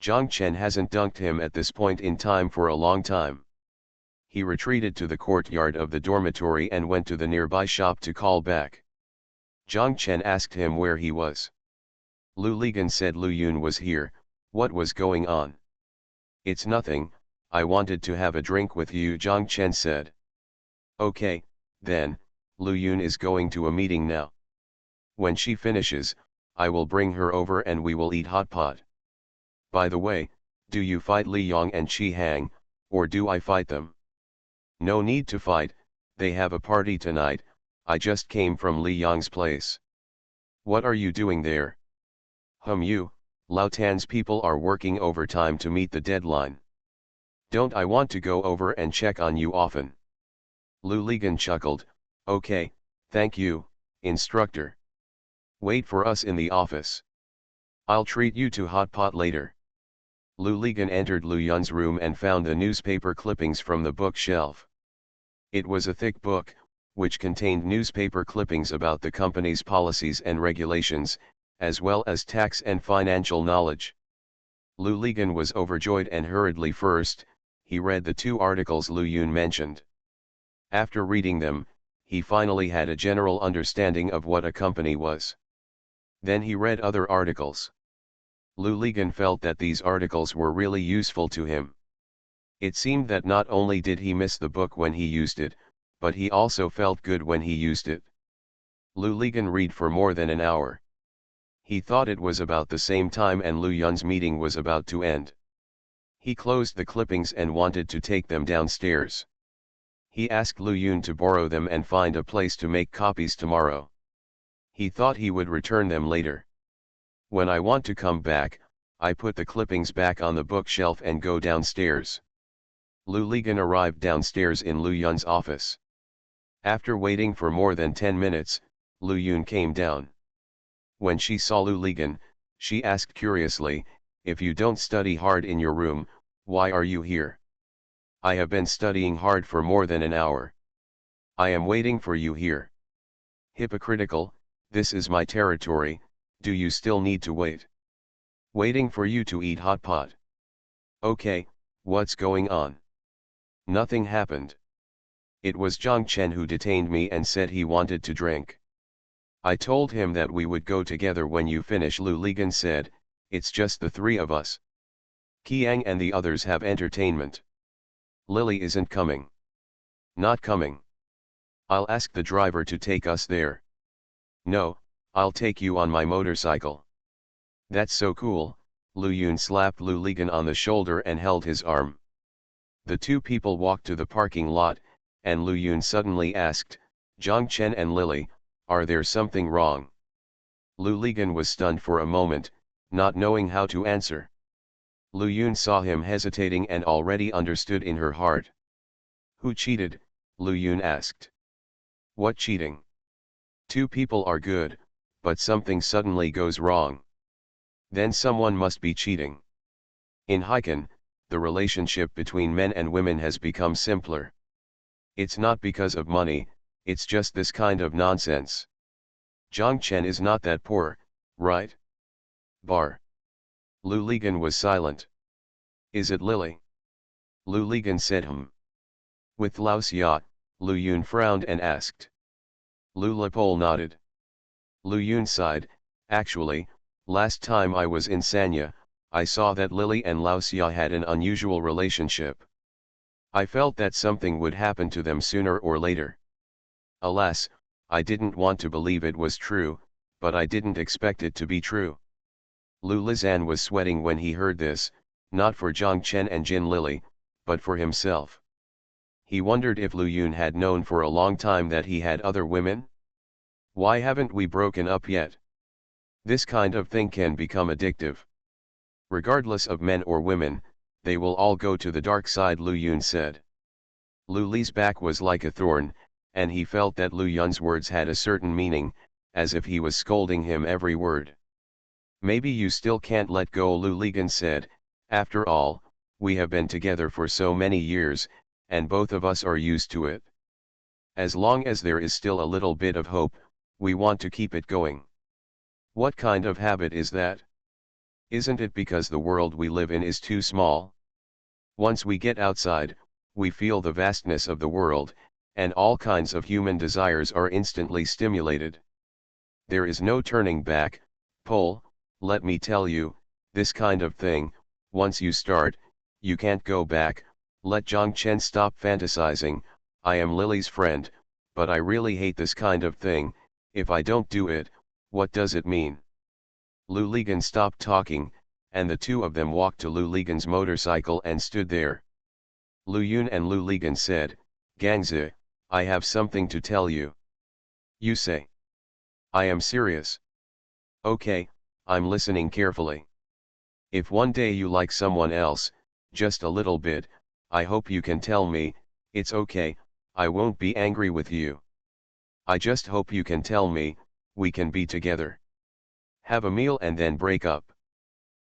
Zhang Chen hasn't dunked him at this point in time for a long time. He retreated to the courtyard of the dormitory and went to the nearby shop to call back. Zhang Chen asked him where he was. Lu Ligan said Lu Yun was here. What was going on? It's nothing, I wanted to have a drink with you, Zhang Chen said. Okay, then, Lu Yun is going to a meeting now. When she finishes, I will bring her over and we will eat hot pot. By the way, do you fight Li Yong and Chi Hang, or do I fight them? No need to fight, they have a party tonight, I just came from Li Yong's place. What are you doing there? You, Lao Tan's people are working overtime to meet the deadline. Don't I want to go over and check on you often? Lu Ligan chuckled, okay, thank you, instructor. Wait for us in the office. I'll treat you to hot pot later. Lu Ligan entered Lu Yun's room and found the newspaper clippings from the bookshelf. It was a thick book, which contained newspaper clippings about the company's policies and regulations, as well as tax and financial knowledge. Lu Ligan was overjoyed and hurriedly he read the two articles Lu Yun mentioned. After reading them, he finally had a general understanding of what a company was. Then he read other articles. Lu Ligan felt that these articles were really useful to him. It seemed that not only did he miss the book when he used it, but he also felt good when he used it. Lu Ligan read for more than an hour. He thought it was about the same time and Lu Yun's meeting was about to end. He closed the clippings and wanted to take them downstairs. He asked Lu Yun to borrow them and find a place to make copies tomorrow. He thought he would return them later. When I want to come back, I put the clippings back on the bookshelf and go downstairs. Lu Ligan arrived downstairs in Lu Yun's office. After waiting for more than 10 minutes, Lu Yun came down. When she saw Lu Ligan, she asked curiously, if you don't study hard in your room, why are you here? I have been studying hard for more than an hour. I am waiting for you here. Hypocritical, this is my territory, do you still need to wait? Waiting for you to eat hot pot. Okay, what's going on? Nothing happened. It was Zhang Chen who detained me and said he wanted to drink. I told him that we would go together when you finish. Lu Ligan said, it's just the three of us. Qiang and the others have entertainment. Lily isn't coming. Not coming. I'll ask the driver to take us there. No, I'll take you on my motorcycle. That's so cool. Lu Yun slapped Lu Ligan on the shoulder and held his arm. The two people walked to the parking lot, and Lu Yun suddenly asked, Zhang Chen and Lily, are there something wrong? Lu Ligan was stunned for a moment, not knowing how to answer. Lu Yun saw him hesitating and already understood in her heart. Who cheated? Lu Yun asked. What cheating? Two people are good, but something suddenly goes wrong. Then someone must be cheating. In Heiken, the relationship between men and women has become simpler. It's not because of money, it's just this kind of nonsense. Zhang Chen is not that poor, right? Bar. Lu Ligan was silent. Is it Lily? Lu Ligan said With Lao Xia, Lu Yun frowned and asked. Lu Lepol nodded. Lu Yun sighed, actually, last time I was in Sanya, I saw that Lily and Lao Xia had an unusual relationship. I felt that something would happen to them sooner or later. Alas, I didn't want to believe it was true, but I didn't expect it to be true. Lu Lizan was sweating when he heard this, not for Zhang Chen and Jin Lily, but for himself. He wondered if Lu Yun had known for a long time that he had other women. Why haven't we broken up yet? This kind of thing can become addictive. Regardless of men or women, they will all go to the dark side, Lu Yun said. Lu Li's back was like a thorn, and he felt that Lu Yun's words had a certain meaning, as if he was scolding him every word. Maybe you still can't let go, Lu Ligan said. After all, we have been together for so many years, and both of us are used to it. As long as there is still a little bit of hope, we want to keep it going. What kind of habit is that? Isn't it because the world we live in is too small? Once we get outside, we feel the vastness of the world, and all kinds of human desires are instantly stimulated. There is no turning back, Pol, let me tell you, this kind of thing, once you start, you can't go back. Let Zhang Chen stop fantasizing. I am Lily's friend, but I really hate this kind of thing. If I don't do it, what does it mean? Lu Ligan stopped talking, and the two of them walked to Lu Ligan's motorcycle and stood there. Lu Yun and Lu Ligan said, Gangzi, I have something to tell you. You say. I am serious. Okay, I'm listening carefully. If one day you like someone else, just a little bit, I hope you can tell me. It's okay, I won't be angry with you. I just hope you can tell me, we can be together. Have a meal and then break up.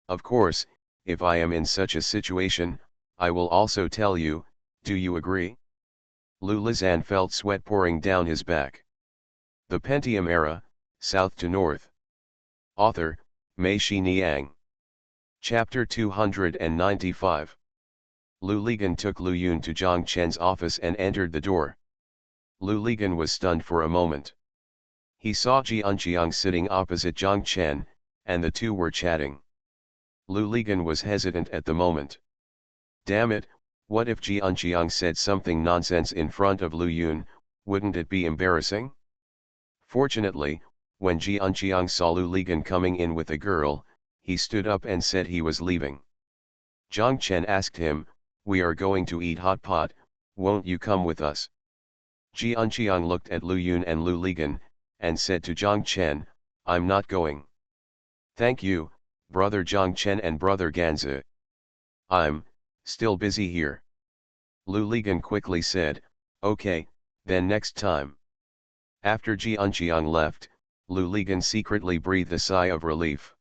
Of course, if I am in such a situation, I will also tell you. Do you agree? Lu Lizan felt sweat pouring down his back. The Pentium Era, South to North. Author, Mei Shi Niang. Chapter 295. Lu Ligan took Lu Yun to Zhang Chen's office and entered the door. Lu Ligan was stunned for a moment. He saw Ji Unqiang sitting opposite Zhang Chen, and the two were chatting. Lu Ligan was hesitant at the moment. Damn it, what if Ji Unqiang said something nonsense in front of Lu Yun? Wouldn't it be embarrassing? Fortunately, when Ji Unqiang saw Lu Ligan coming in with a girl, he stood up and said he was leaving. Zhang Chen asked him, we are going to eat hot pot, won't you come with us? Ji Unqiang looked at Lu Yun and Lu Ligan, and said to Zhang Chen, I'm not going. Thank you, brother Zhang Chen and brother Ganzi. I'm still busy here. Lu Ligan quickly said, okay, then next time. After Ji Unqiang left, Lu Ligan secretly breathed a sigh of relief.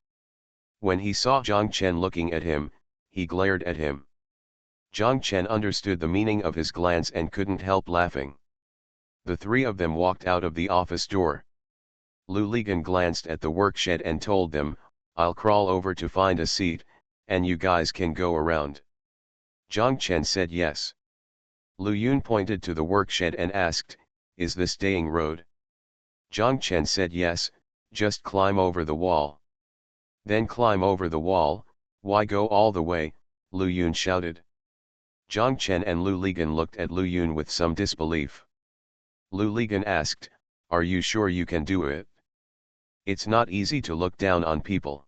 When he saw Zhang Chen looking at him, he glared at him. Zhang Chen understood the meaning of his glance and couldn't help laughing. The three of them walked out of the office door. Lu Ligan glanced at the workshed and told them, I'll crawl over to find a seat, and you guys can go around. Zhang Chen said yes. Lu Yun pointed to the workshed and asked, is this Daying Road? Zhang Chen said yes, just climb over the wall. Then climb over the wall, why go all the way? Lu Yun shouted. Zhang Chen and Lu Ligan looked at Lu Yun with some disbelief. Lu Ligan asked, are you sure you can do it? It's not easy to look down on people.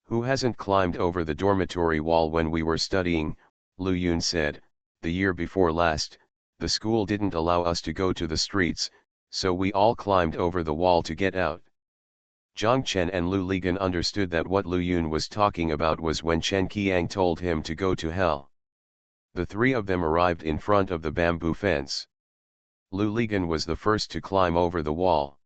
Who hasn't climbed over the dormitory wall when we were studying? Lu Yun said, the year before last, the school didn't allow us to go to the streets, so we all climbed over the wall to get out. Zhang Chen and Lu Ligan understood that what Lu Yun was talking about was when Chen Qiang told him to go to hell. The three of them arrived in front of the bamboo fence. Lu Ligan was the first to climb over the wall.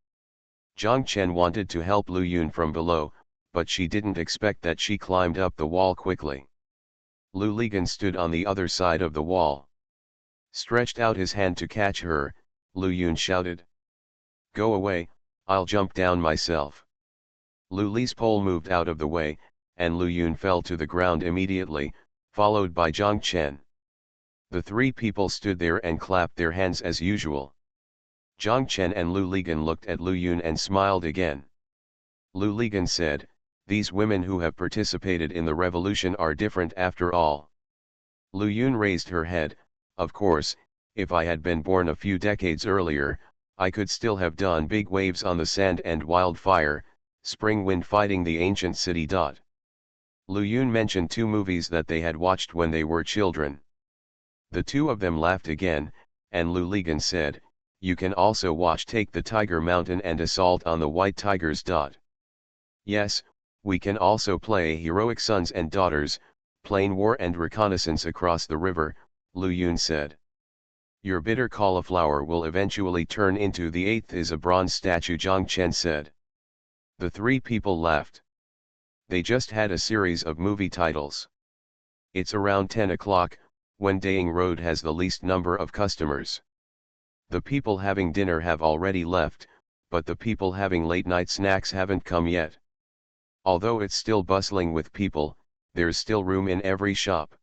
Zhang Chen wanted to help Lu Yun from below, but she didn't expect that she climbed up the wall quickly. Lu Ligan stood on the other side of the wall. Stretched out his hand to catch her, Lu Yun shouted. Go away, I'll jump down myself. Lu Li's pole moved out of the way, and Lu Yun fell to the ground immediately, followed by Zhang Chen. The three people stood there and clapped their hands as usual. Zhang Chen and Lu Ligan looked at Lu Yun and smiled again. Lu Ligan said, These women who have participated in the revolution are different after all. Lu Yun raised her head. Of course, if I had been born a few decades earlier, I could still have done big waves on the sand and wildfire, spring wind fighting the ancient city. Lu Yun mentioned 2 movies that they had watched when they were children. The 2 of them laughed again, and Lu Ligan said, "You can also watch Take the Tiger Mountain and Assault on the White Tigers." Yes, we can also play Heroic Sons and Daughters, Plain War and Reconnaissance Across the River, Lu Yun said. Your bitter cauliflower will eventually turn into the 8th is a bronze statue, Zhang Chen said. The 3 people laughed. They just had a series of movie titles. It's around 10 o'clock, when Daying Road has the least number of customers. The people having dinner have already left, but the people having late-night snacks haven't come yet. Although it's still bustling with people, there's still room in every shop.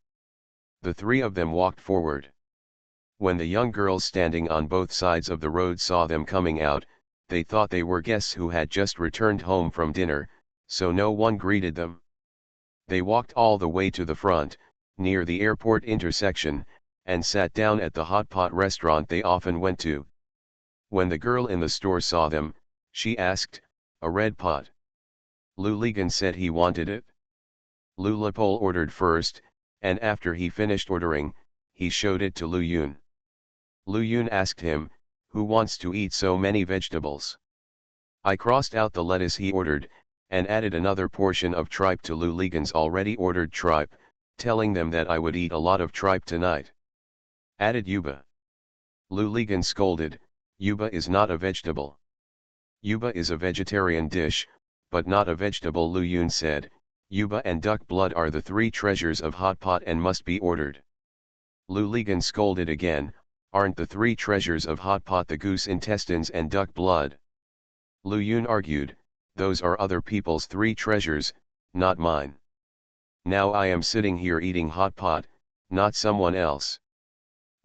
The 3 of them walked forward. When the young girls standing on both sides of the road saw them coming out, they thought they were guests who had just returned home from dinner, so no one greeted them. They walked all the way to the front, near the airport intersection, and sat down at the hot pot restaurant they often went to. When the girl in the store saw them, she asked, "A red pot?" Lu Ligan said he wanted it. Lu Lapole ordered first, and after he finished ordering, he showed it to Lu Yun. Lu Yun asked him, "Who wants to eat so many vegetables?" I crossed out the lettuce he ordered, and added another portion of tripe to Lu Ligan's already ordered tripe, telling them that I would eat a lot of tripe tonight. Added yuba. Lu Ligan scolded, "Yuba is not a vegetable." Yuba is a vegetarian dish, but not a vegetable, Lu Yun said. Yuba and duck blood are the 3 treasures of hot pot and must be ordered. Lu Ligan scolded again, "Aren't the 3 treasures of hot pot the goose intestines and duck blood?" Lu Yun argued, "Those are other people's 3 treasures, not mine. Now I am sitting here eating hot pot, not someone else.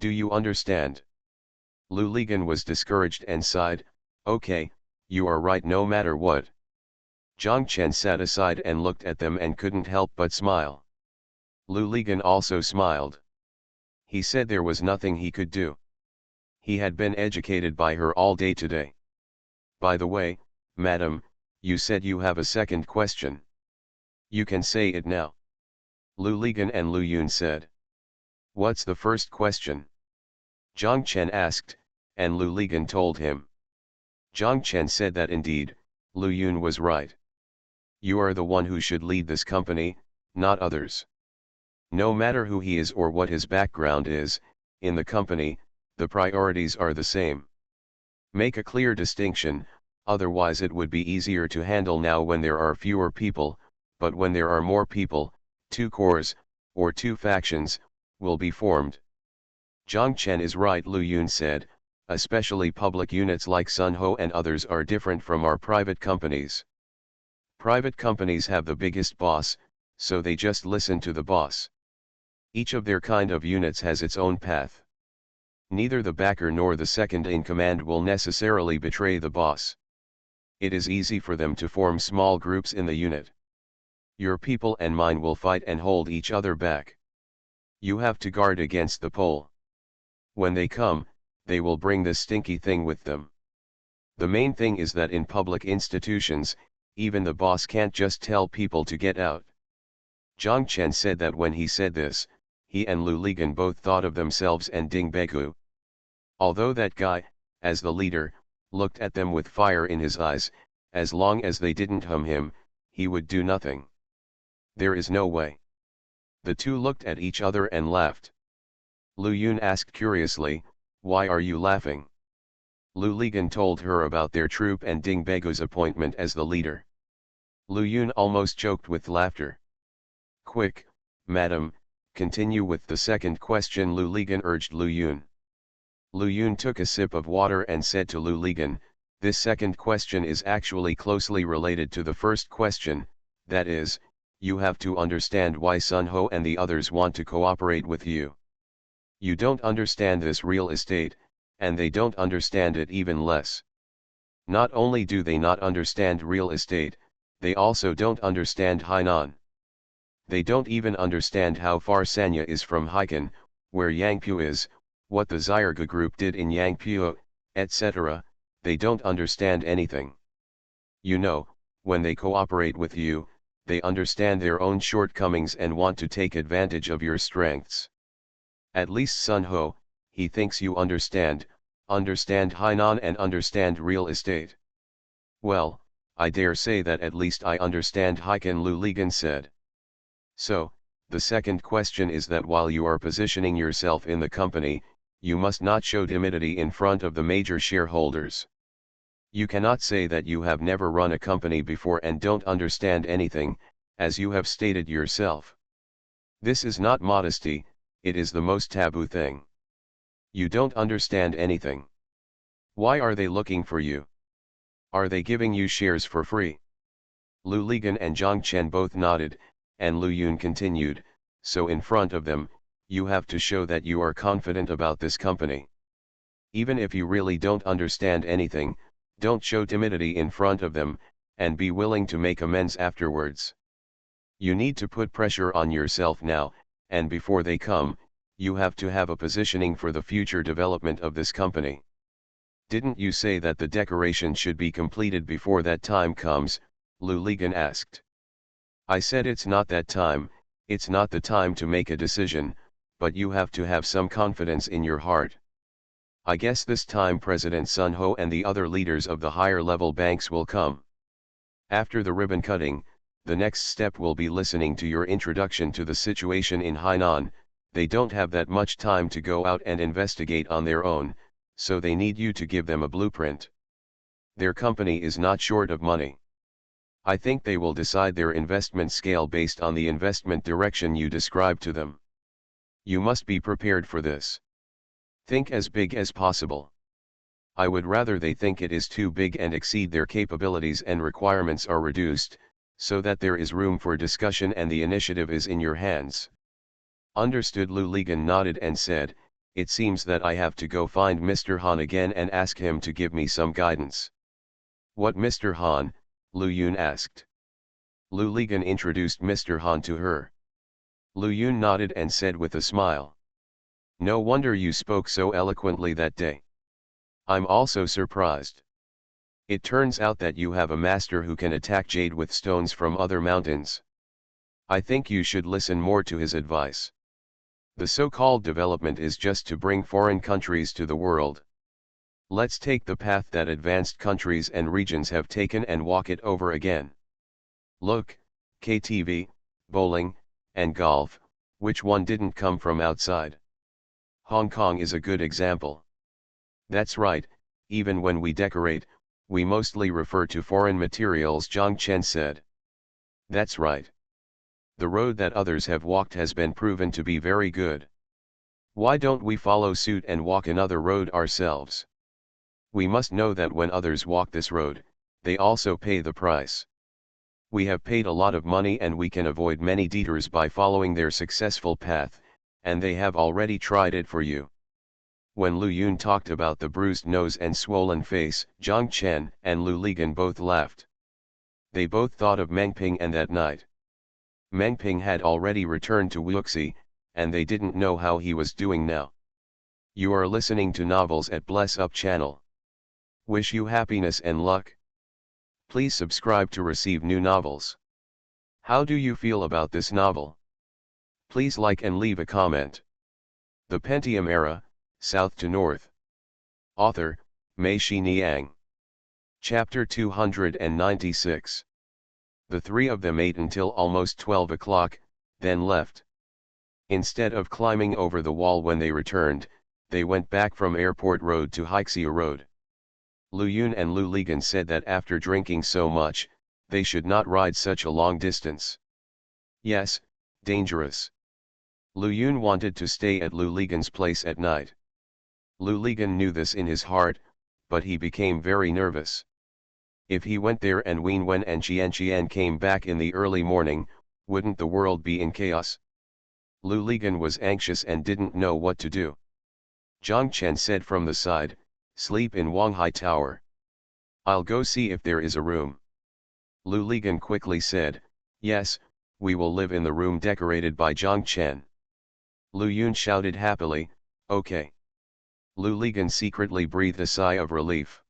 Do you understand?" Lu Ligan was discouraged and sighed, "Okay, you are right no matter what." Zhang Chen sat aside and looked at them and couldn't help but smile. Lu Ligan also smiled. He said there was nothing he could do. He had been educated by her all day today. "By the way, madam, you said you have a second question. You can say it now." Lu Ligan and Lu Yun said. "What's the first question?" Zhang Chen asked, and Lu Ligan told him. Zhang Chen said that indeed, Lu Yun was right. You are the one who should lead this company, not others. No matter who he is or what his background is, in the company, the priorities are the same. Make a clear distinction, otherwise it would be easier to handle now when there are fewer people, but when there are more people, 2 corps, or 2 factions, will be formed. Zhang Chen is right, Lu Yun said, especially public units like Sun Ho and others are different from our private companies. Private companies have the biggest boss, so they just listen to the boss. Each of their kind of units has its own path. Neither the backer nor the second in command will necessarily betray the boss. It is easy for them to form small groups in the unit. Your people and mine will fight and hold each other back. You have to guard against the pole. When they come, they will bring this stinky thing with them. The main thing is that in public institutions, even the boss can't just tell people to get out." Zhang Chen said that when he said this, he and Lu Ligan both thought of themselves and Ding Begu. Although that guy, as the leader, looked at them with fire in his eyes, as long as they didn't hum him, he would do nothing. There is no way. The 2 looked at each other and laughed. Lu Yun asked curiously, "Why are you laughing?" Lu Ligan told her about their troop and Ding Begu's appointment as the leader. Lu Yun almost choked with laughter. "Quick, madam, continue with the second question," Lu Ligan urged Lu Yun. Lu Yun took a sip of water and said to Lu Ligan, "This second question is actually closely related to the first question, that is, you have to understand why Sun Ho and the others want to cooperate with you. You don't understand this real estate, and they don't understand it even less. Not only do they not understand real estate, They also don't understand Hainan. They don't even understand how far Sanya is from Haikan, where Yangpu is, what the Zierga group did in Yangpu, etc. They don't understand anything. You know, when they cooperate with you, they understand their own shortcomings and want to take advantage of your strengths. At least Sun Ho, he thinks you understand Hainan and understand real estate. Well, I dare say that at least I understand Haikan, Lu Ligan said. So, the second question is that while you are positioning yourself in the company, you must not show timidity in front of the major shareholders. You cannot say that you have never run a company before and don't understand anything, as you have stated yourself. This is not modesty, it is the most taboo thing. You don't understand anything. Why are they looking for you? Are they giving you shares for free? Lu Ligan and Zhang Chen both nodded, and Lu Yun continued, so in front of them, you have to show that you are confident about this company. Even if you really don't understand anything, don't show timidity in front of them, and be willing to make amends afterwards. You need to put pressure on yourself now, and before they come, you have to have a positioning for the future development of this company. Didn't you say that the decoration should be completed before that time comes? Lu Ligan asked. I said it's not that time, it's not the time to make a decision, but you have to have some confidence in your heart. I guess this time President Sun Ho and the other leaders of the higher level banks will come. After the ribbon cutting, the next step will be listening to your introduction to the situation in Hainan. They don't have that much time to go out and investigate on their own, so they need you to give them a blueprint. Their company is not short of money. I think they will decide their investment scale based on the investment direction you describe to them. You must be prepared for this. Think as big as possible. I would rather they think it is too big and exceed their capabilities and requirements are reduced, so that there is room for discussion and the initiative is in your hands. Understood. Lu Ligan nodded and said, it seems that I have to go find Mr. Han again and ask him to give me some guidance. What Mr. Han? Lu Yun asked. Lu Ligan introduced Mr. Han to her. Lu Yun nodded and said with a smile. No wonder you spoke so eloquently that day. I'm also surprised. It turns out that you have a master who can attack jade with stones from other mountains. I think you should listen more to his advice. The so-called development is just to bring foreign countries to the world. Let's take the path that advanced countries and regions have taken and walk it over again. Look, KTV, bowling, and golf, which one didn't come from outside? Hong Kong is a good example. That's right, even when we decorate, we mostly refer to foreign materials, Zhang Chen said. That's right. The road that others have walked has been proven to be very good. Why don't we follow suit and walk another road ourselves? We must know that when others walk this road, they also pay the price. We have paid a lot of money and we can avoid many detours by following their successful path, and they have already tried it for you. When Lu Yun talked about the bruised nose and swollen face, Zhang Chen and Lu Ligan both laughed. They both thought of Meng Ping and that night. Meng Ping had already returned to Wuxi, and they didn't know how he was doing now. You are listening to Novels at Bless Up channel. Wish you happiness and luck. Please subscribe to receive new novels. How do you feel about this novel? Please like and leave a comment. The Pentium Era, South to North. Author, Mei Xiniang. Chapter 296. The three of them ate until almost 12 o'clock, then left. Instead of climbing over the wall when they returned, they went back from Airport Road to Hixia Road. Lu Yun and Lu Ligan said that after drinking so much, they should not ride such a long distance. Yes, dangerous. Lu Yun wanted to stay at Lu Ligan's place at night. Lu Ligan knew this in his heart, but he became very nervous. If he went there and Wen and Qian came back in the early morning, wouldn't the world be in chaos? Lu Ligan was anxious and didn't know what to do. Zhang Chen said from the side, sleep in Wanghai Tower. I'll go see if there is a room. Lu Ligan quickly said, "Yes, we will live in the room decorated by Zhang Chen." Lu Yun shouted happily, "Okay." Lu Ligan secretly breathed a sigh of relief.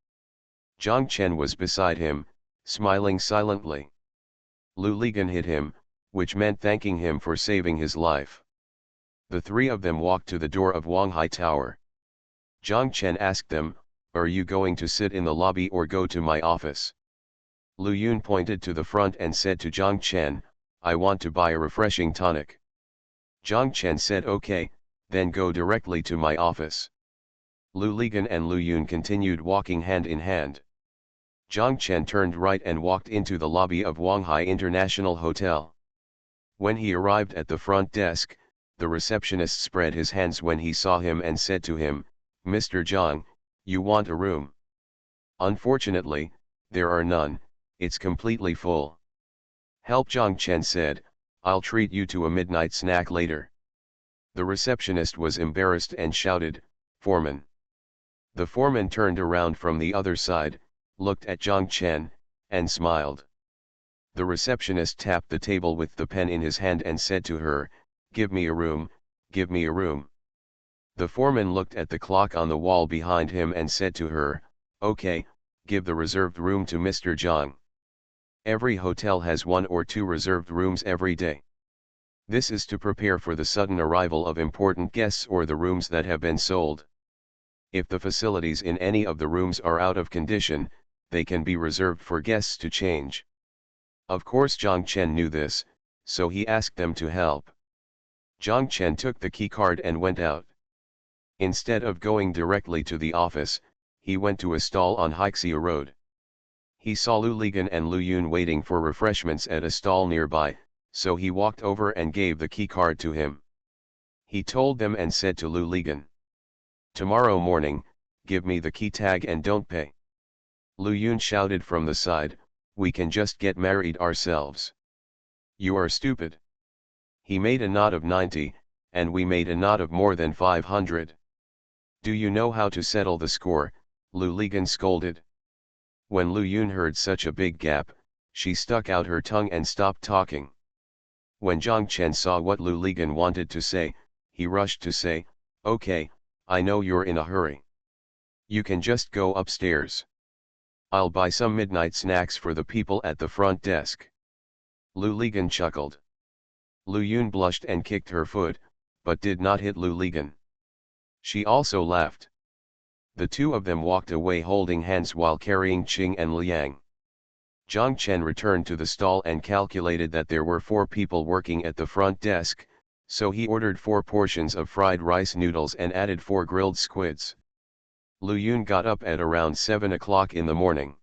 Zhang Chen was beside him, smiling silently. Lu Ligan hit him, which meant thanking him for saving his life. The three of them walked to the door of Wanghai Tower. Zhang Chen asked them, "Are you going to sit in the lobby or go to my office?" Lu Yun pointed to the front and said to Zhang Chen, "I want to buy a refreshing tonic." Zhang Chen said, "Okay, then go directly to my office." Lu Ligan and Lu Yun continued walking hand in hand. Zhang Chen turned right and walked into the lobby of Wanghai International Hotel. When he arrived at the front desk, the receptionist spread his hands when he saw him and said to him, "Mr. Zhang, you want a room?" "Unfortunately, there are none, it's completely full." "Help," Zhang Chen said, "I'll treat you to a midnight snack later." The receptionist was embarrassed and shouted, "Foreman." The foreman turned around from the other side, looked at Zhang Chen, and smiled. The receptionist tapped the table with the pen in his hand and said to her, "Give me a room, give me a room." The foreman looked at the clock on the wall behind him and said to her, "Okay, give the reserved room to Mr. Zhang." Every hotel has 1 or 2 reserved rooms every day. This is to prepare for the sudden arrival of important guests or the rooms that have been sold. If the facilities in any of the rooms are out of condition, they can be reserved for guests to change. Of course Zhang Chen knew this, so he asked them to help. Zhang Chen took the key card and went out. Instead of going directly to the office, he went to a stall on Haixia Road. He saw Lu Ligan and Lu Yun waiting for refreshments at a stall nearby, so he walked over and gave the key card to him. He told them and said to Lu Ligan, "Tomorrow morning, give me the key tag and don't pay." Lu Yun shouted from the side, "We can just get married ourselves." "You are stupid." He made a nod of 90, and we made a nod of more than 500. "Do you know how to settle the score?" Lu Ligan scolded. When Lu Yun heard such a big gap, she stuck out her tongue and stopped talking. When Zhang Chen saw what Lu Ligan wanted to say, he rushed to say, "Okay, I know you're in a hurry. You can just go upstairs. I'll buy some midnight snacks for the people at the front desk." Lu Ligan chuckled. Lu Yun blushed and kicked her foot, but did not hit Lu Ligan. She also laughed. The two of them walked away holding hands while carrying Qing and Liang. Zhang Chen returned to the stall and calculated that there were 4 people working at the front desk, so he ordered 4 portions of fried rice noodles and added 4 grilled squids. Lu Yun got up at around 7 o'clock in the morning.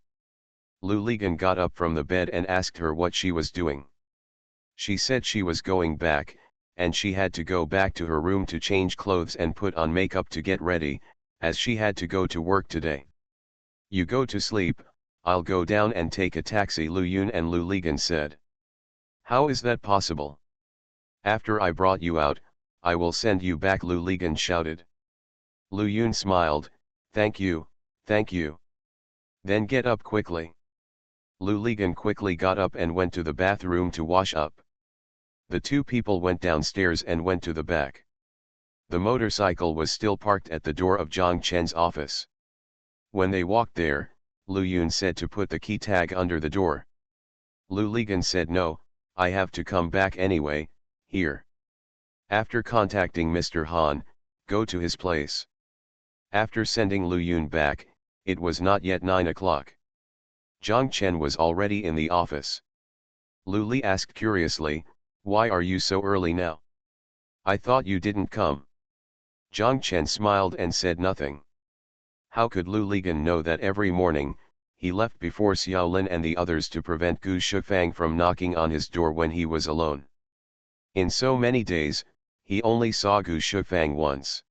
Lu Ligan got up from the bed and asked her what she was doing. She said she was going back, and she had to go back to her room to change clothes and put on makeup to get ready, as she had to go to work today. "You go to sleep, I'll go down and take a taxi," Lu Yun and Lu Ligan said. "How is that possible?" "After I brought you out, I will send you back," Lu Ligan shouted. Lu Yun smiled, "Thank you, thank you. Then get up quickly." Lu Ligan quickly got up and went to the bathroom to wash up. The 2 people went downstairs and went to the back. The motorcycle was still parked at the door of Zhang Chen's office. When they walked there, Lu Yun said to put the key tag under the door. Lu Ligan said, "No, I have to come back anyway, here." After contacting Mr. Han, go to his place. After sending Lu Yun back, it was not yet 9 o'clock. Zhang Chen was already in the office. Lu Li asked curiously, "Why are you so early now? I thought you didn't come." Zhang Chen smiled and said nothing. How could Lu Ligan know that every morning, he left before Xiaolin and the others to prevent Gu Shufang from knocking on his door when he was alone? In so many days, he only saw Gu Shufang once.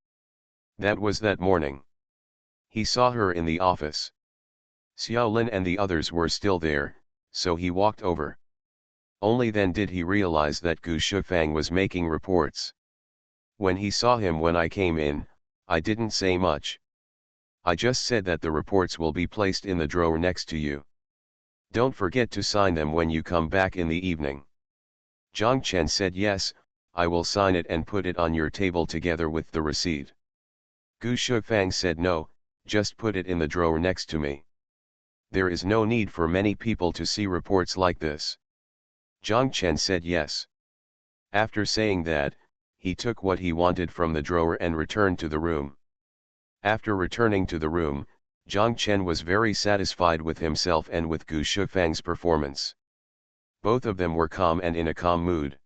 That was that morning. He saw her in the office. Xiaolin and the others were still there, so he walked over. Only then did he realize that Gu Shufang was making reports. "When he saw him when I came in, I didn't say much. I just said that the reports will be placed in the drawer next to you." Don't forget to sign them when you come back in the evening. Zhang Chen said yes, I will sign it and put it on your table together with the receipt. Gu Shufang said no, just put it in the drawer next to me. There is no need for many people to see reports like this. Zhang Chen said yes. After saying that, he took what he wanted from the drawer and returned to the room. After returning to the room, Zhang Chen was very satisfied with himself and with Gu Shufang's performance. Both of them were calm and in a calm mood.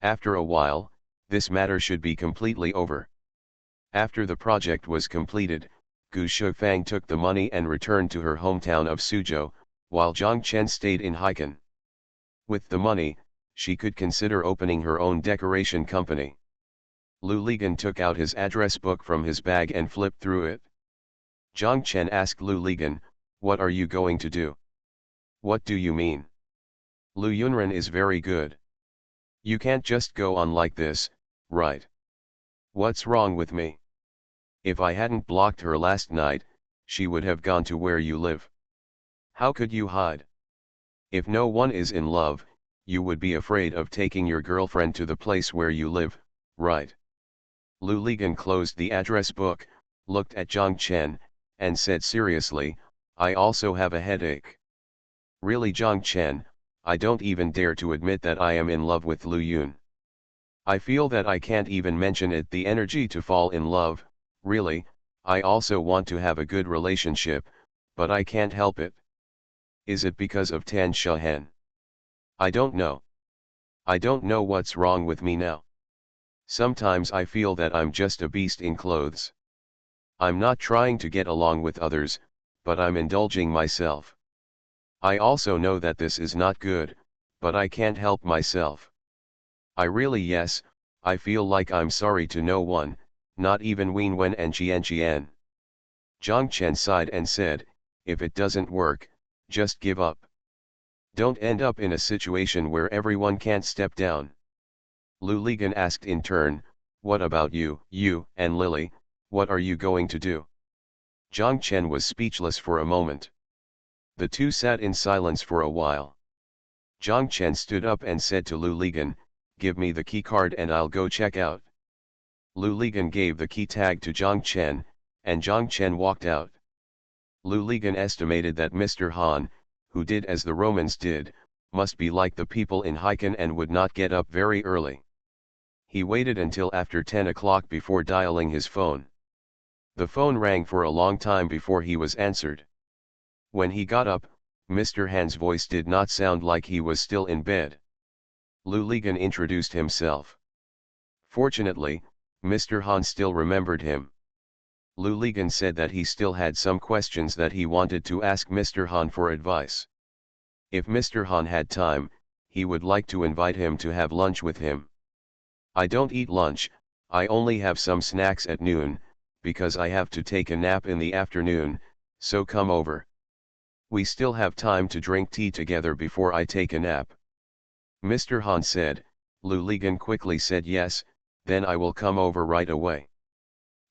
After a while, this matter should be completely over. After the project was completed, Gu Shufang took the money and returned to her hometown of Suzhou, while Zhang Chen stayed in Haikan. With the money, she could consider opening her own decoration company. Lu Ligan took out his address book from his bag and flipped through it. Zhang Chen asked Lu Ligan, "What are you going to do?" "What do you mean?" "Lu Yunren is very good. You can't just go on like this, right?" "What's wrong with me? If I hadn't blocked her last night, she would have gone to where you live. How could you hide? If no one is in love, you would be afraid of taking your girlfriend to the place where you live, right?" Lu Ligan closed the address book, looked at Zhang Chen, and said seriously, "I also have a headache." "Really, Zhang Chen, I don't even dare to admit that I am in love with Lu Yun. I feel that I can't even mention it, the energy to fall in love. Really, I also want to have a good relationship, but I can't help it. Is it because of Tan Shahen? I don't know. I don't know what's wrong with me now. Sometimes I feel that I'm just a beast in clothes. I'm not trying to get along with others, but I'm indulging myself. I also know that this is not good, but I can't help myself. I really, yes, I feel like I'm sorry to no one, not even Wen Wen and Qian Qian." Zhang Chen sighed and said, "If it doesn't work, just give up. Don't end up in a situation where everyone can't step down." Lu Ligan asked in turn, "What about you and Lily, what are you going to do?" Zhang Chen was speechless for a moment. The two sat in silence for a while. Zhang Chen stood up and said to Lu Ligan, "Give me the key card and I'll go check out." Lu Ligan gave the key tag to Zhang Chen, and Zhang Chen walked out. Lu Ligan estimated that Mr. Han, who did as the Romans did, must be like the people in Haikan and would not get up very early. He waited until after 10 o'clock before dialing his phone. The phone rang for a long time before he was answered. When he got up, Mr. Han's voice did not sound like he was still in bed. Lu Ligan introduced himself. Fortunately, Mr. Han still remembered him. Lu Ligan said that he still had some questions that he wanted to ask Mr. Han for advice. If Mr. Han had time, he would like to invite him to have lunch with him. "I don't eat lunch, I only have some snacks at noon, because I have to take a nap in the afternoon, so come over. We still have time to drink tea together before I take a nap." Mr. Han said. Lu Ligan quickly said yes, "Then I will come over right away."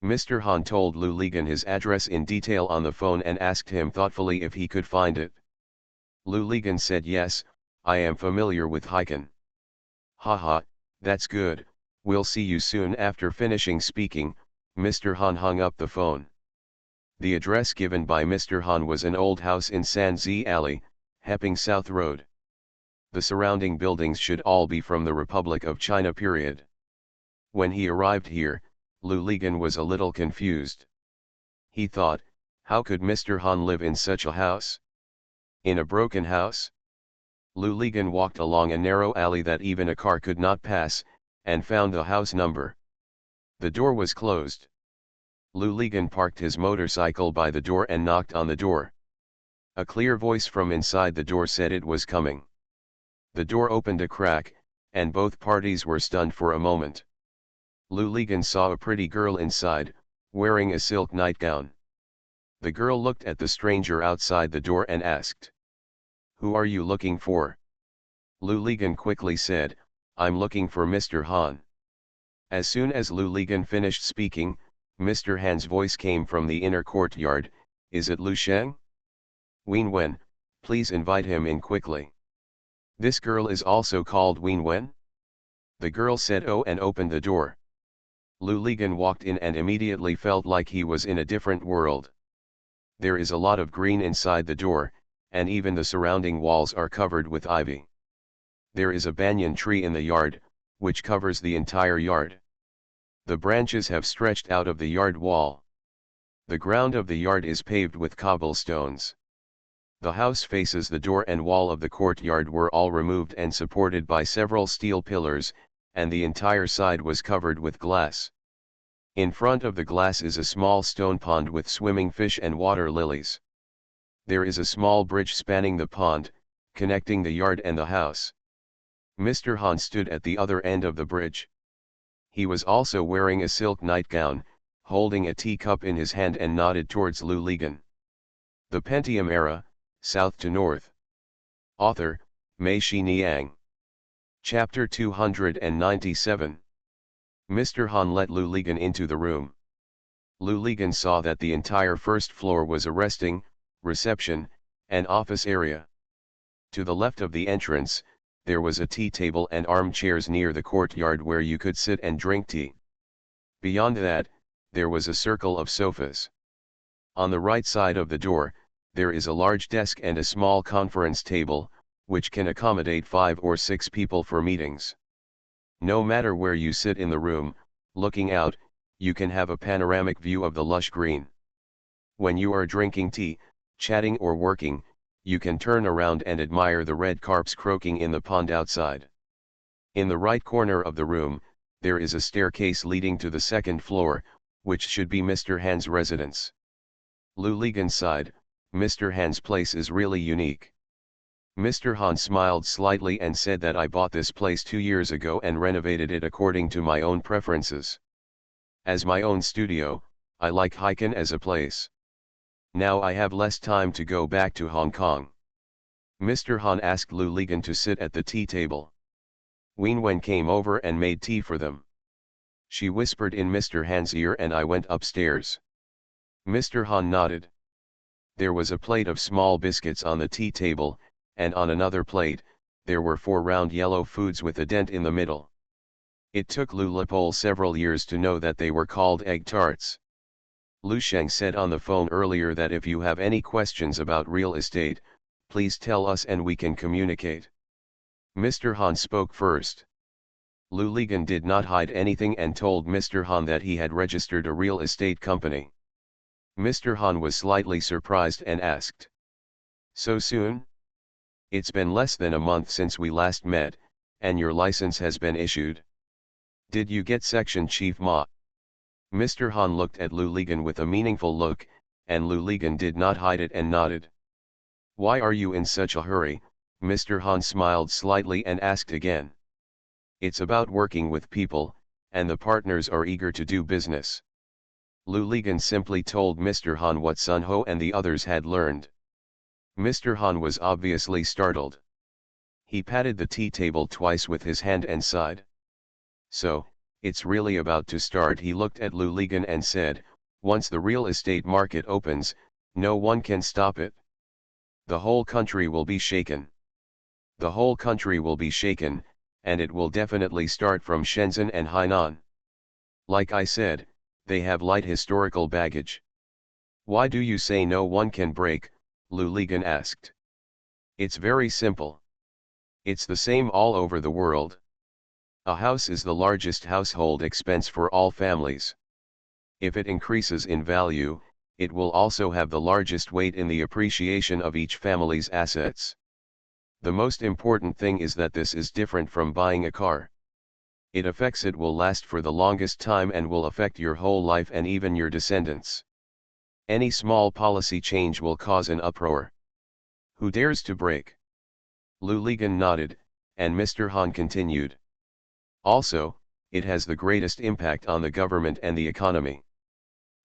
Mr. Han told Lu Ligan his address in detail on the phone and asked him thoughtfully if he could find it. Lu Ligan said, "Yes, I am familiar with Haikan." "Haha, that's good, we'll see you soon." After finishing speaking, Mr. Han hung up the phone. The address given by Mr. Han was an old house in Sanzi Alley, Heping South Road. The surrounding buildings should all be from the Republic of China period. When he arrived here, Lu Ligan was a little confused. He thought, how could Mr. Han live in such a house? In a broken house? Lu Ligan walked along a narrow alley that even a car could not pass, and found the house number. The door was closed. Lu Ligan parked his motorcycle by the door and knocked on the door. A clear voice from inside the door said it was coming. The door opened a crack, and both parties were stunned for a moment. Lu Ligan saw a pretty girl inside, wearing a silk nightgown. The girl looked at the stranger outside the door and asked, "Who are you looking for?" Lu Ligan quickly said, "I'm looking for Mr. Han." As soon as Lu Ligan finished speaking, Mr. Han's voice came from the inner courtyard, "Is it Lu Sheng?" "Wen Wen, Please invite him in quickly. This girl is also called Wenwen? The girl said oh and opened the door. Lu Ligan walked in and immediately felt like he was in a different world. There is a lot of green inside the door, and even the surrounding walls are covered with ivy. There is a banyan tree in the yard, which covers the entire yard. The branches have stretched out of the yard wall. The ground of the yard is paved with cobblestones. The house faces the door and wall of the courtyard were all removed and supported by several steel pillars, and the entire side was covered with glass. In front of the glass is a small stone pond with swimming fish and water lilies. There is a small bridge spanning the pond, connecting the yard and the house. Mr. Han stood at the other end of the bridge. He was also wearing a silk nightgown, holding a teacup in his hand and nodded towards Lu Ligan. The Pentium Era, South to North. Author, Mei-Shi Niang. Chapter 297. Mr. Han let Lu Ligan into the room. Lu Ligan saw that the entire first floor was a resting, reception, and office area. To the left of the entrance, there was a tea table and armchairs near the courtyard where you could sit and drink tea. Beyond that, there was a circle of sofas. On the right side of the door, there is a large desk and a small conference table, which can accommodate 5 or 6 people for meetings. No matter where you sit in the room, looking out, you can have a panoramic view of the lush green. When you are drinking tea, chatting or working, you can turn around and admire the red carps croaking in the pond outside. In the right corner of the room, there is a staircase leading to the second floor, which should be Mr. Han's residence. Lu Ligan sighed, Mr. Han's place is really unique. Mr. Han smiled slightly and said that I bought this place 2 years ago and renovated it according to my own preferences. As my own studio, I like Haikan as a place. Now I have less time to go back to Hong Kong. Mr. Han asked Lu Ligan to sit at the tea table. Wenwen came over and made tea for them. She whispered in Mr. Han's ear and I went upstairs. Mr. Han nodded. There was a plate of small biscuits on the tea table, and on another plate, there were 4 round yellow foods with a dent in the middle. It took Lu Lipol several years to know that they were called egg tarts. Lu Sheng said on the phone earlier that if you have any questions about real estate, please tell us and we can communicate. Mr. Han spoke first. Lu Ligan did not hide anything and told Mr. Han that he had registered a real estate company. Mr. Han was slightly surprised and asked, "So soon? It's been less than a month since we last met, and your license has been issued. Did you get Section Chief Ma?" Mr. Han looked at Lu Ligan with a meaningful look, and Lu Ligan did not hide it and nodded. "Why are you in such a hurry?" Mr. Han smiled slightly and asked again. "It's about working with people, and the partners are eager to do business." Lu Ligan simply told Mr. Han what Sun Ho and the others had learned. Mr. Han was obviously startled. He patted the tea table twice with his hand and sighed. "So, it's really about to start." He looked at Lu Ligan and said, "Once the real estate market opens, no one can stop it. The whole country will be shaken. The whole country will be shaken, and it will definitely start from Shenzhen and Hainan. Like I said, they have light historical baggage." "Why do you say no one can break?" Lu Ligan asked. "It's very simple. It's the same all over the world. A house is the largest household expense for all families. If it increases in value, it will also have the largest weight in the appreciation of each family's assets. The most important thing is that this is different from buying a car. It affects it will last for the longest time and will affect your whole life and even your descendants. Any small policy change will cause an uproar. Who dares to break?" Lu Ligan nodded, and Mr. Han continued. "Also, it has the greatest impact on the government and the economy.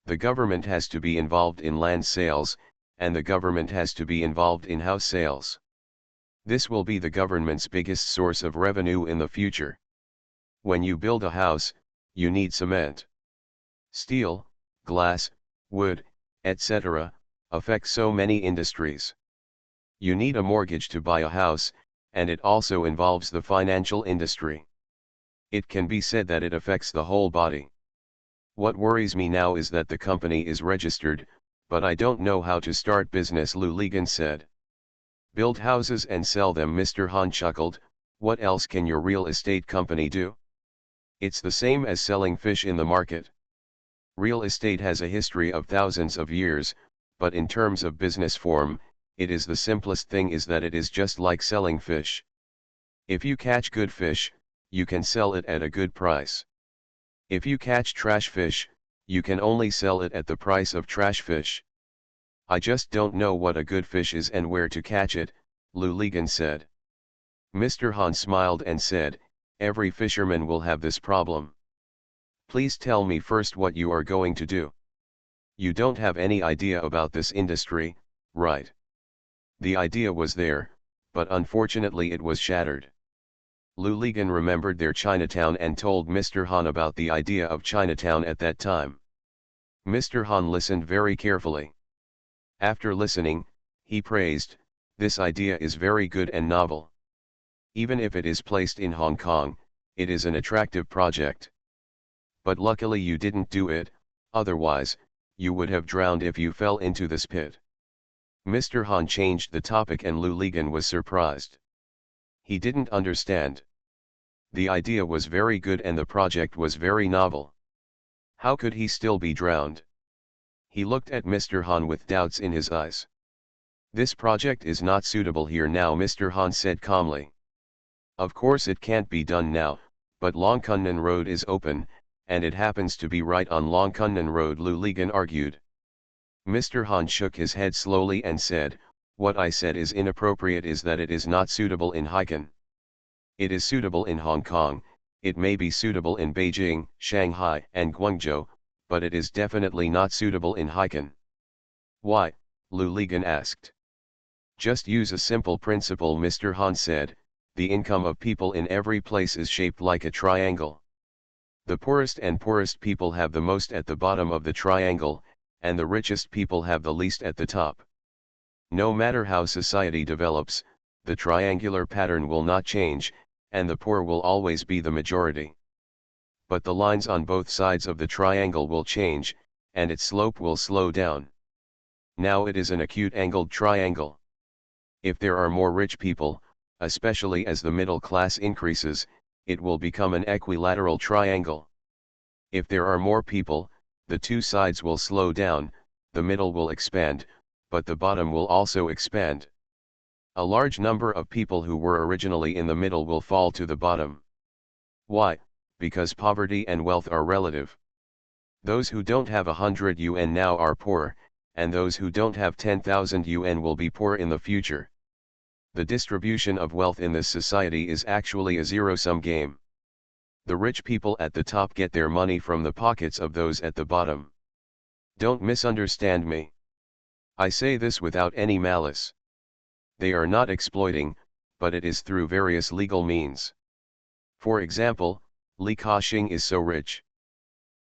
The government has to be involved in land sales, and the government has to be involved in house sales. This will be the government's biggest source of revenue in the future. When you build a house, you need cement. Steel, glass, wood, etc., affect so many industries. You need a mortgage to buy a house, and it also involves the financial industry. It can be said that it affects the whole body. What worries me now is that the company is registered, but I don't know how to start business, Luligan said. Build houses and sell them, Mr. Han chuckled. What else can your real estate company do? It's the same as selling fish in the market. Real estate has a history of thousands of years, but in terms of business form, it is the simplest thing is that it is just like selling fish. If you catch good fish, you can sell it at a good price. If you catch trash fish, you can only sell it at the price of trash fish. I just don't know what a good fish is and where to catch it, Luligan said. Mr. Han smiled and said, every fisherman will have this problem. Please tell me first what you are going to do. You don't have any idea about this industry, right? The idea was there, but unfortunately it was shattered. Luligan remembered their Chinatown and told Mr. Han about the idea of Chinatown at that time. Mr. Han listened very carefully. After listening, he praised, this idea is very good and novel. Even if it is placed in Hong Kong, it is an attractive project. But luckily you didn't do it, otherwise, you would have drowned if you fell into this pit. Mr. Han changed the topic and Luligan was surprised. He didn't understand. The idea was very good and the project was very novel. How could he still be drowned? He looked at Mr. Han with doubts in his eyes. This project is not suitable here now, Mr. Han said calmly. Of course it can't be done now, but Long Kunnan Road is open, and it happens to be right on Long Kunnan Road, Luligan argued. Mr. Han shook his head slowly and said, what I said is inappropriate is that it is not suitable in Haikan. It is suitable in Hong Kong, it may be suitable in Beijing, Shanghai and Guangzhou, but it is definitely not suitable in Haikan. Why? Luligan asked. Just use a simple principle, Mr. Han said, the income of people in every place is shaped like a triangle. The poorest and poorest people have the most at the bottom of the triangle, and the richest people have the least at the top. No matter how society develops, the triangular pattern will not change, and the poor will always be the majority. But the lines on both sides of the triangle will change, and its slope will slow down. Now it is an acute angled triangle. If there are more rich people, especially as the middle class increases, it will become an equilateral triangle. If there are more people, the two sides will slow down, the middle will expand, but the bottom will also expand. A large number of people who were originally in the middle will fall to the bottom. Why? Because poverty and wealth are relative. Those who don't have 100 yuan now are poor, and those who don't have 10,000 yuan will be poor in the future. The distribution of wealth in this society is actually a zero-sum game. The rich people at the top get their money from the pockets of those at the bottom. Don't misunderstand me. I say this without any malice. They are not exploiting, but it is through various legal means. For example, Li Ka-shing is so rich.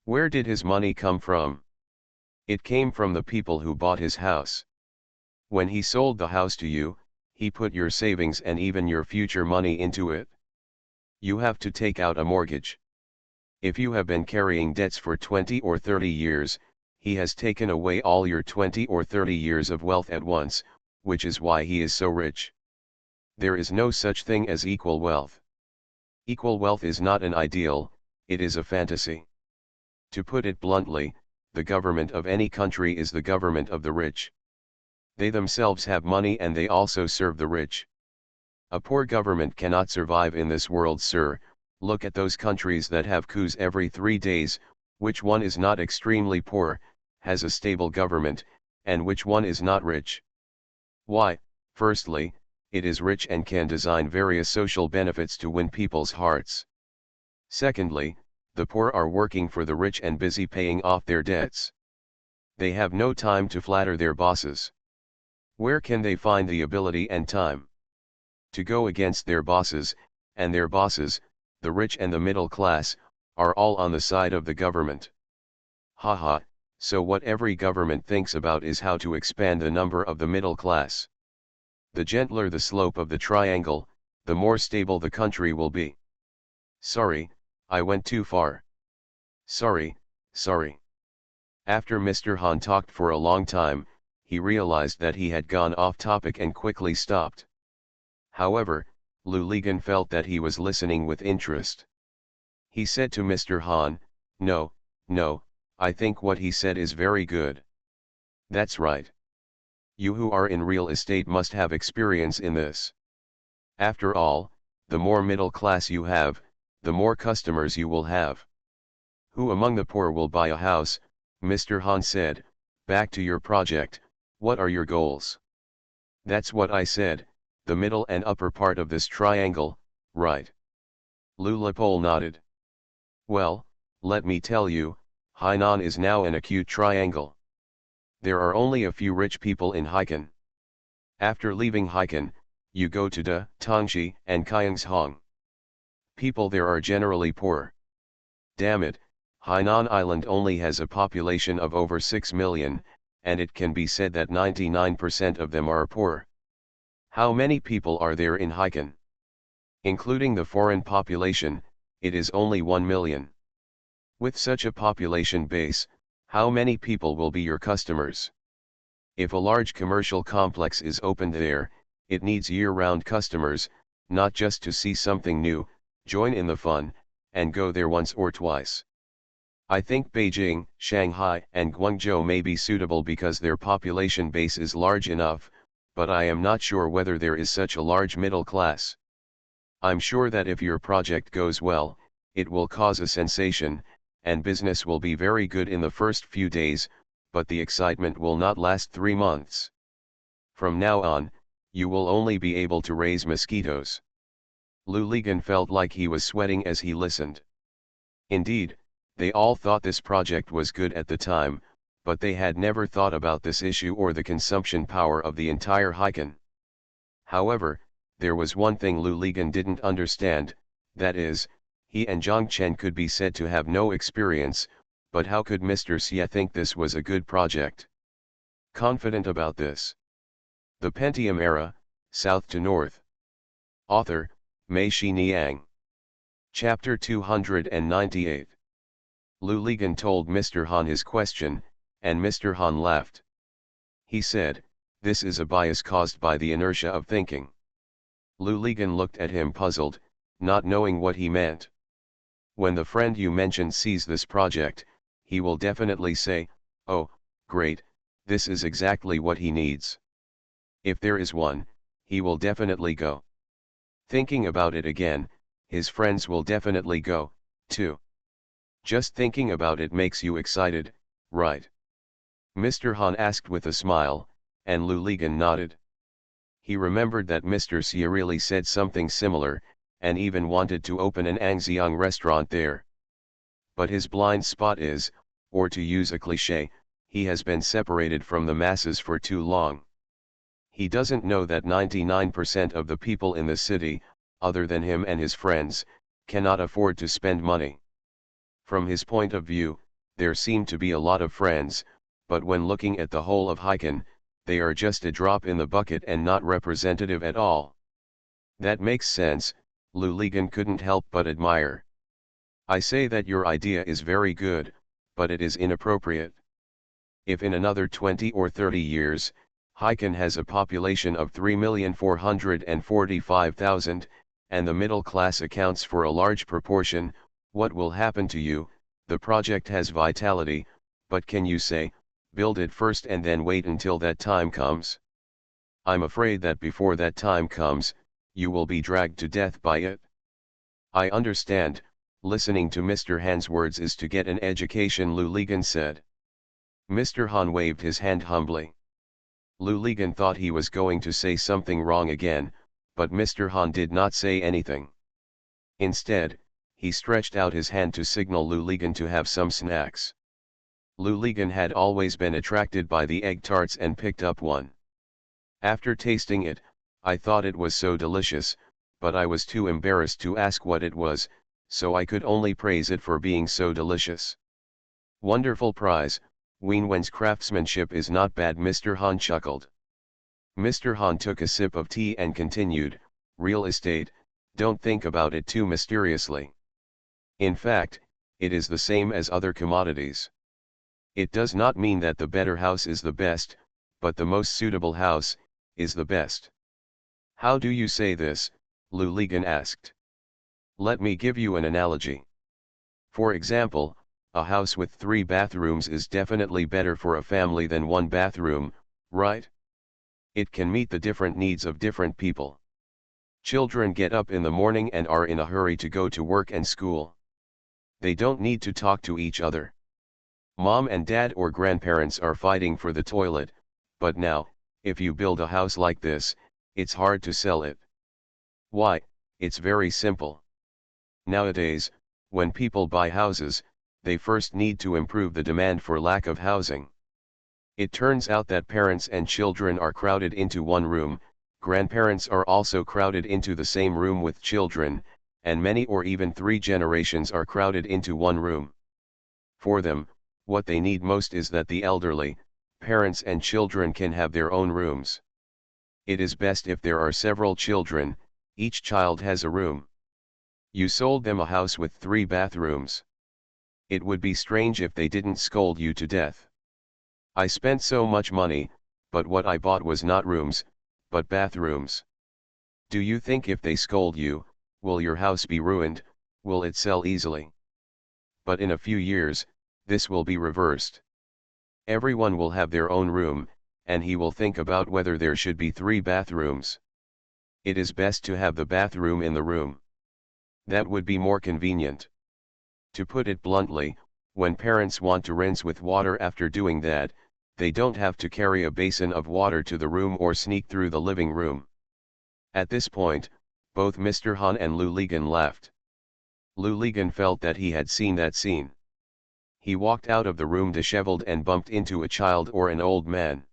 Where did his money come from? It came from the people who bought his house. When he sold the house to you, he put your savings and even your future money into it. You have to take out a mortgage. If you have been carrying debts for 20 or 30 years, he has taken away all your 20 or 30 years of wealth at once, which is why he is so rich. There is no such thing as equal wealth. Equal wealth is not an ideal, it is a fantasy. To put it bluntly, the government of any country is the government of the rich. They themselves have money and they also serve the rich. A poor government cannot survive in this world, sir. Look at those countries that have coups every 3 days, which one is not extremely poor, has a stable government, and which one is not rich? Why, firstly, it is rich and can design various social benefits to win people's hearts. Secondly, the poor are working for the rich and busy paying off their debts. They have no time to flatter their bosses. Where can they find the ability and time to go against their bosses, and their bosses, the rich and the middle class, are all on the side of the government? Haha, so what every government thinks about is how to expand the number of the middle class. The gentler the slope of the triangle, the more stable the country will be. Sorry, I went too far. Sorry, sorry. After Mr. Han talked for a long time, he realized that he had gone off topic and quickly stopped. However, Lu Ligan felt that he was listening with interest. He said to Mr. Han, "No, no, I think what he said is very good. That's right. You who are in real estate must have experience in this. After all, the more middle class you have, the more customers you will have. Who among the poor will buy a house?" Mr. Han said. "Back to your project, what are your goals?" "That's what I said, the middle and upper part of this triangle, right?" Lu Lipol nodded. "Well, let me tell you, Hainan is now an acute triangle. There are only a few rich people in Haikan. After leaving Haikan, you go to Da, Tongji and Kyeongshang. People there are generally poor. Damn it, Hainan Island only has a population of over 6 million, and it can be said that 99% of them are poor. How many people are there in Haikan? Including the foreign population, it is only 1 million. With such a population base, how many people will be your customers? If a large commercial complex is opened there, it needs year-round customers, not just to see something new, join in the fun, and go there once or twice. I think Beijing, Shanghai and Guangzhou may be suitable because their population base is large enough, but I am not sure whether there is such a large middle class. I'm sure that if your project goes well, it will cause a sensation, and business will be very good in the first few days, but the excitement will not last 3 months. From now on, you will only be able to raise mosquitoes." Lu Ligan felt like he was sweating as he listened. Indeed, they all thought this project was good at the time, but they had never thought about this issue or the consumption power of the entire Haikan. However, there was one thing Lu Ligan didn't understand, that is, he and Zhang Chen could be said to have no experience, but how could Mr. Xie think this was a good project? Confident about this. The Pentium Era, South to North. Author, Mei Shi Niang. Chapter 298. Lu Ligan told Mr. Han his question, and Mr. Han laughed. He said, "This is a bias caused by the inertia of thinking." Lu Ligan looked at him puzzled, not knowing what he meant. "When the friend you mentioned sees this project, he will definitely say, 'Oh, great, this is exactly what he needs.' If there is one, he will definitely go. Thinking about it again, his friends will definitely go, too. Just thinking about it makes you excited, right?" Mr. Han asked with a smile, and Lu Ligan nodded. He remembered that Mr. Xie really said something similar, and even wanted to open an Angxiang restaurant there. But his blind spot is, or to use a cliché, he has been separated from the masses for too long. He doesn't know that 99% of the people in the city, other than him and his friends, cannot afford to spend money. From his point of view, there seem to be a lot of friends, but when looking at the whole of Haikan, they are just a drop in the bucket and not representative at all. That makes sense, Lu Ligan couldn't help but admire. "I say that your idea is very good, but it is inappropriate. If in another 20 or 30 years, Haikan has a population of 3,445,000, and the middle class accounts for a large proportion, what will happen to you? The project has vitality, but can you say, build it first and then wait until that time comes? I'm afraid that before that time comes, you will be dragged to death by it." "I understand, listening to Mr. Han's words is to get an education," Lu Ligan said. Mr. Han waved his hand humbly. Lu Ligan thought he was going to say something wrong again, but Mr. Han did not say anything. Instead, he stretched out his hand to signal Lu Ligan to have some snacks. Lu Ligan had always been attracted by the egg tarts and picked up one. After tasting it, I thought it was so delicious, but I was too embarrassed to ask what it was, so I could only praise it for being so delicious. "Wonderful prize, Wien Wen's craftsmanship is not bad," Mr. Han chuckled. Mr. Han took a sip of tea and continued, real estate, don't think about it too mysteriously. In fact, it is the same as other commodities. It does not mean that the better house is the best, but the most suitable house is the best. How do you say this? Lu Ligan asked. Let me give you an analogy. For example, a house with 3 bathrooms is definitely better for a family than 1 bathroom, right? It can meet the different needs of different people. Children get up in the morning and are in a hurry to go to work and school. They don't need to talk to each other. Mom and dad or grandparents are fighting for the toilet, but now, if you build a house like this, it's hard to sell it. Why? It's very simple. Nowadays, when people buy houses, they first need to improve the demand for lack of housing. It turns out that parents and children are crowded into one room, grandparents are also crowded into the same room with children, and many or even 3 generations are crowded into one room. For them, what they need most is that the elderly, parents and children can have their own rooms. It is best if there are several children, each child has a room. You sold them a house with 3 bathrooms. It would be strange if they didn't scold you to death. I spent so much money, but what I bought was not rooms, but bathrooms. Do you think if they scold you, will your house be ruined, will it sell easily? But in a few years, this will be reversed. Everyone will have their own room, and he will think about whether there should be 3 bathrooms. It is best to have the bathroom in the room. That would be more convenient. To put it bluntly, when parents want to rinse with water after doing that, they don't have to carry a basin of water to the room or sneak through the living room. At this point, both Mr. Han and Lu Ligan laughed. Lu Ligan felt that he had seen that scene. He walked out of the room disheveled and bumped into a child or an old man.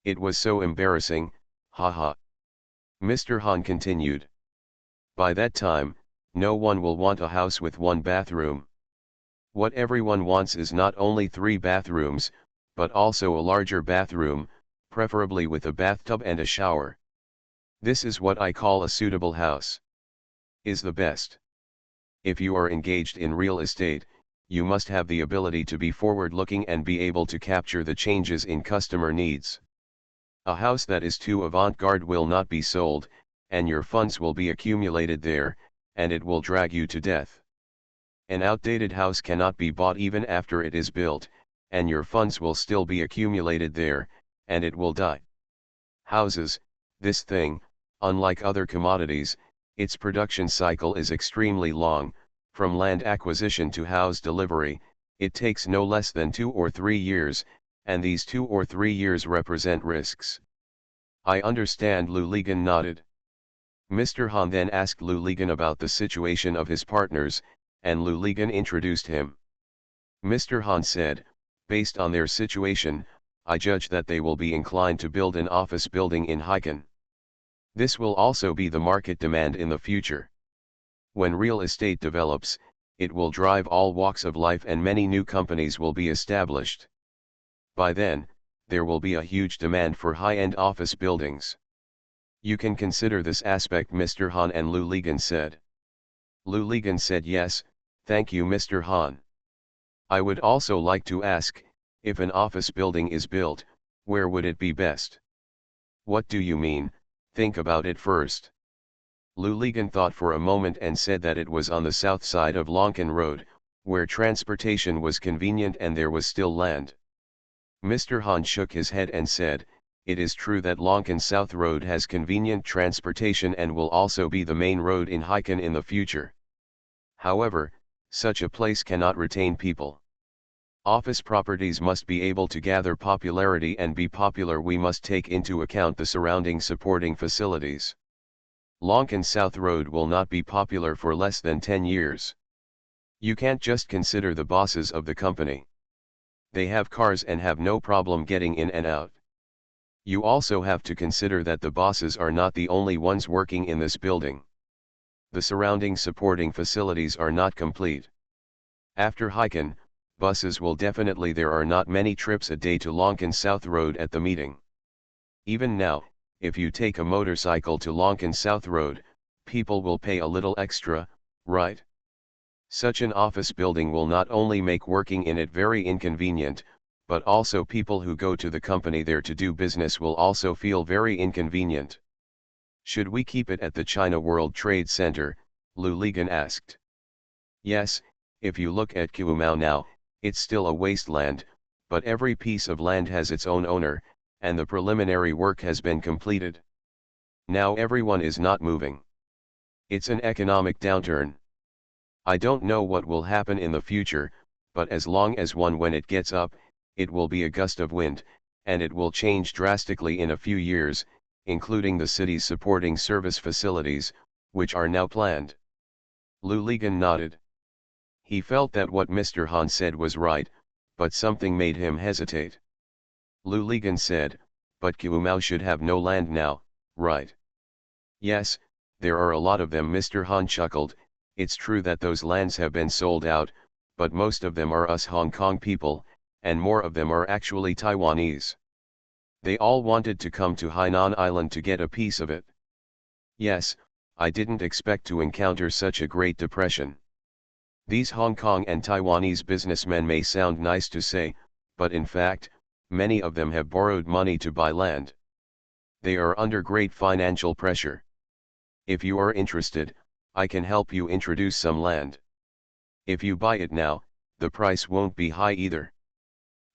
It was so embarrassing, haha. Mr. Han continued. By that time, no one will want a house with 1 bathroom. What everyone wants is not only 3 bathrooms, but also a larger bathroom, preferably with a bathtub and a shower. This is what I call a suitable house. Is the best. If you are engaged in real estate, you must have the ability to be forward-looking and be able to capture the changes in customer needs. A house that is too avant-garde will not be sold, and your funds will be accumulated there, and it will drag you to death. An outdated house cannot be bought even after it is built, and your funds will still be accumulated there, and it will die. Houses, this thing, unlike other commodities, its production cycle is extremely long. From land acquisition to house delivery, it takes no less than 2 or 3 years, and these 2 or 3 years represent risks. I understand. Lu Ligan nodded. Mr. Han then asked Lu Ligan about the situation of his partners, and Lu Ligan introduced him. Mr. Han said, based on their situation, I judge that they will be inclined to build an office building in Haikan. This will also be the market demand in the future. When real estate develops, it will drive all walks of life and many new companies will be established. By then, there will be a huge demand for high-end office buildings. You can consider this aspect, Mr. Han and Lu Ligan said. Lu Ligan said, yes, thank you, Mr. Han. I would also like to ask, if an office building is built, where would it be best? What do you mean? Think about it first. Lu Ligan thought for a moment and said that it was on the south side of Longkan Road, where transportation was convenient and there was still land. Mr. Han shook his head and said, it is true that Longkan South Road has convenient transportation and will also be the main road in Haikan in the future. However, such a place cannot retain people. Office properties must be able to gather popularity and be popular. We must take into account the surrounding supporting facilities. Longkan South Road will not be popular for less than 10 years. You can't just consider the bosses of the company. They have cars and have no problem getting in and out. You also have to consider that the bosses are not the only ones working in this building. The surrounding supporting facilities are not complete. After Haikan, buses will definitely. There are not many trips a day to Longkan South Road at the meeting. Even now, if you take a motorcycle to Lonkin South Road, people will pay a little extra, right? Such an office building will not only make working in it very inconvenient, but also people who go to the company there to do business will also feel very inconvenient. Should we keep it at the China World Trade Center? Lu Ligan asked. Yes, if you look at Kuomao now, it's still a wasteland, but every piece of land has its own owner, and the preliminary work has been completed. Now everyone is not moving. It's an economic downturn. I don't know what will happen in the future, but as long as when it gets up, it will be a gust of wind, and it will change drastically in a few years, including the city's supporting service facilities, which are now planned. Lu Ligan nodded. He felt that what Mr. Han said was right, but something made him hesitate. Lu Ligan said, but Kuomao should have no land now, right? Yes, there are a lot of them. Mr. Han chuckled. It's true that those lands have been sold out, but most of them are us Hong Kong people, and more of them are actually Taiwanese. They all wanted to come to Hainan Island to get a piece of it. Yes, I didn't expect to encounter such a Great Depression. These Hong Kong and Taiwanese businessmen may sound nice to say, but in fact, many of them have borrowed money to buy land. They are under great financial pressure. If you are interested, I can help you introduce some land. If you buy it now, the price won't be high either.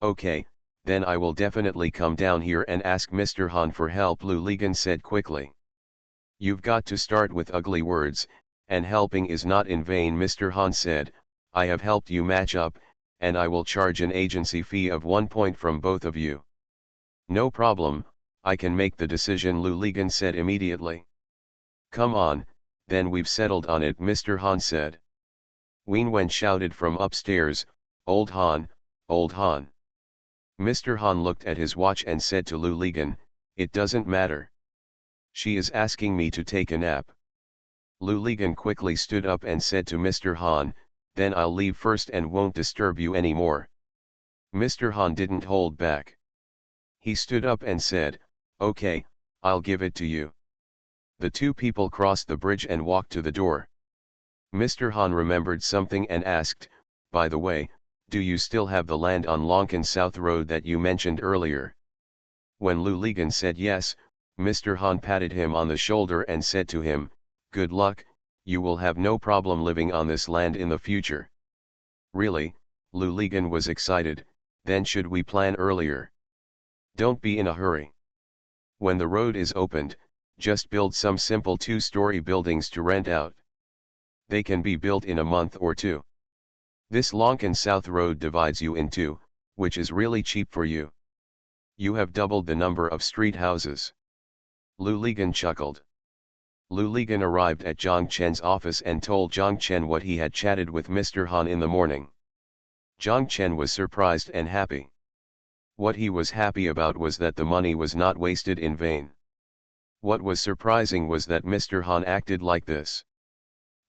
Okay, then I will definitely come down here and ask Mr. Han for help, Lu Ligan said quickly. You've got to start with ugly words, and helping is not in vain. Mr. Han said, I have helped you match up, and I will charge an agency fee of 1 point from both of you. No problem, I can make the decision, Lu Ligan said immediately. Come on, then we've settled on it, Mr. Han said. Ween Wen shouted from upstairs, Old Han, Old Han. Mr. Han looked at his watch and said to Lu Ligan, it doesn't matter. She is asking me to take a nap. Lu Ligan quickly stood up and said to Mr. Han, then I'll leave first and won't disturb you anymore. Mr. Han didn't hold back. He stood up and said, okay, I'll give it to you. The two people crossed the bridge and walked to the door. Mr. Han remembered something and asked, by the way, do you still have the land on Lonkin South Road that you mentioned earlier? When Lu Ligan said yes, Mr. Han patted him on the shoulder and said to him, good luck, you will have no problem living on this land in the future. Really? Lu Ligan was excited. Then should we plan earlier? Don't be in a hurry. When the road is opened, just build some simple 2-story buildings to rent out. They can be built in a month or two. This Lonkin South Road divides you in two, which is really cheap for you. You have doubled the number of street houses. Lu Ligan chuckled. Lu Ligan arrived at Zhang Chen's office and told Zhang Chen what he had chatted with Mr. Han in the morning. Zhang Chen was surprised and happy. What he was happy about was that the money was not wasted in vain. What was surprising was that Mr. Han acted like this.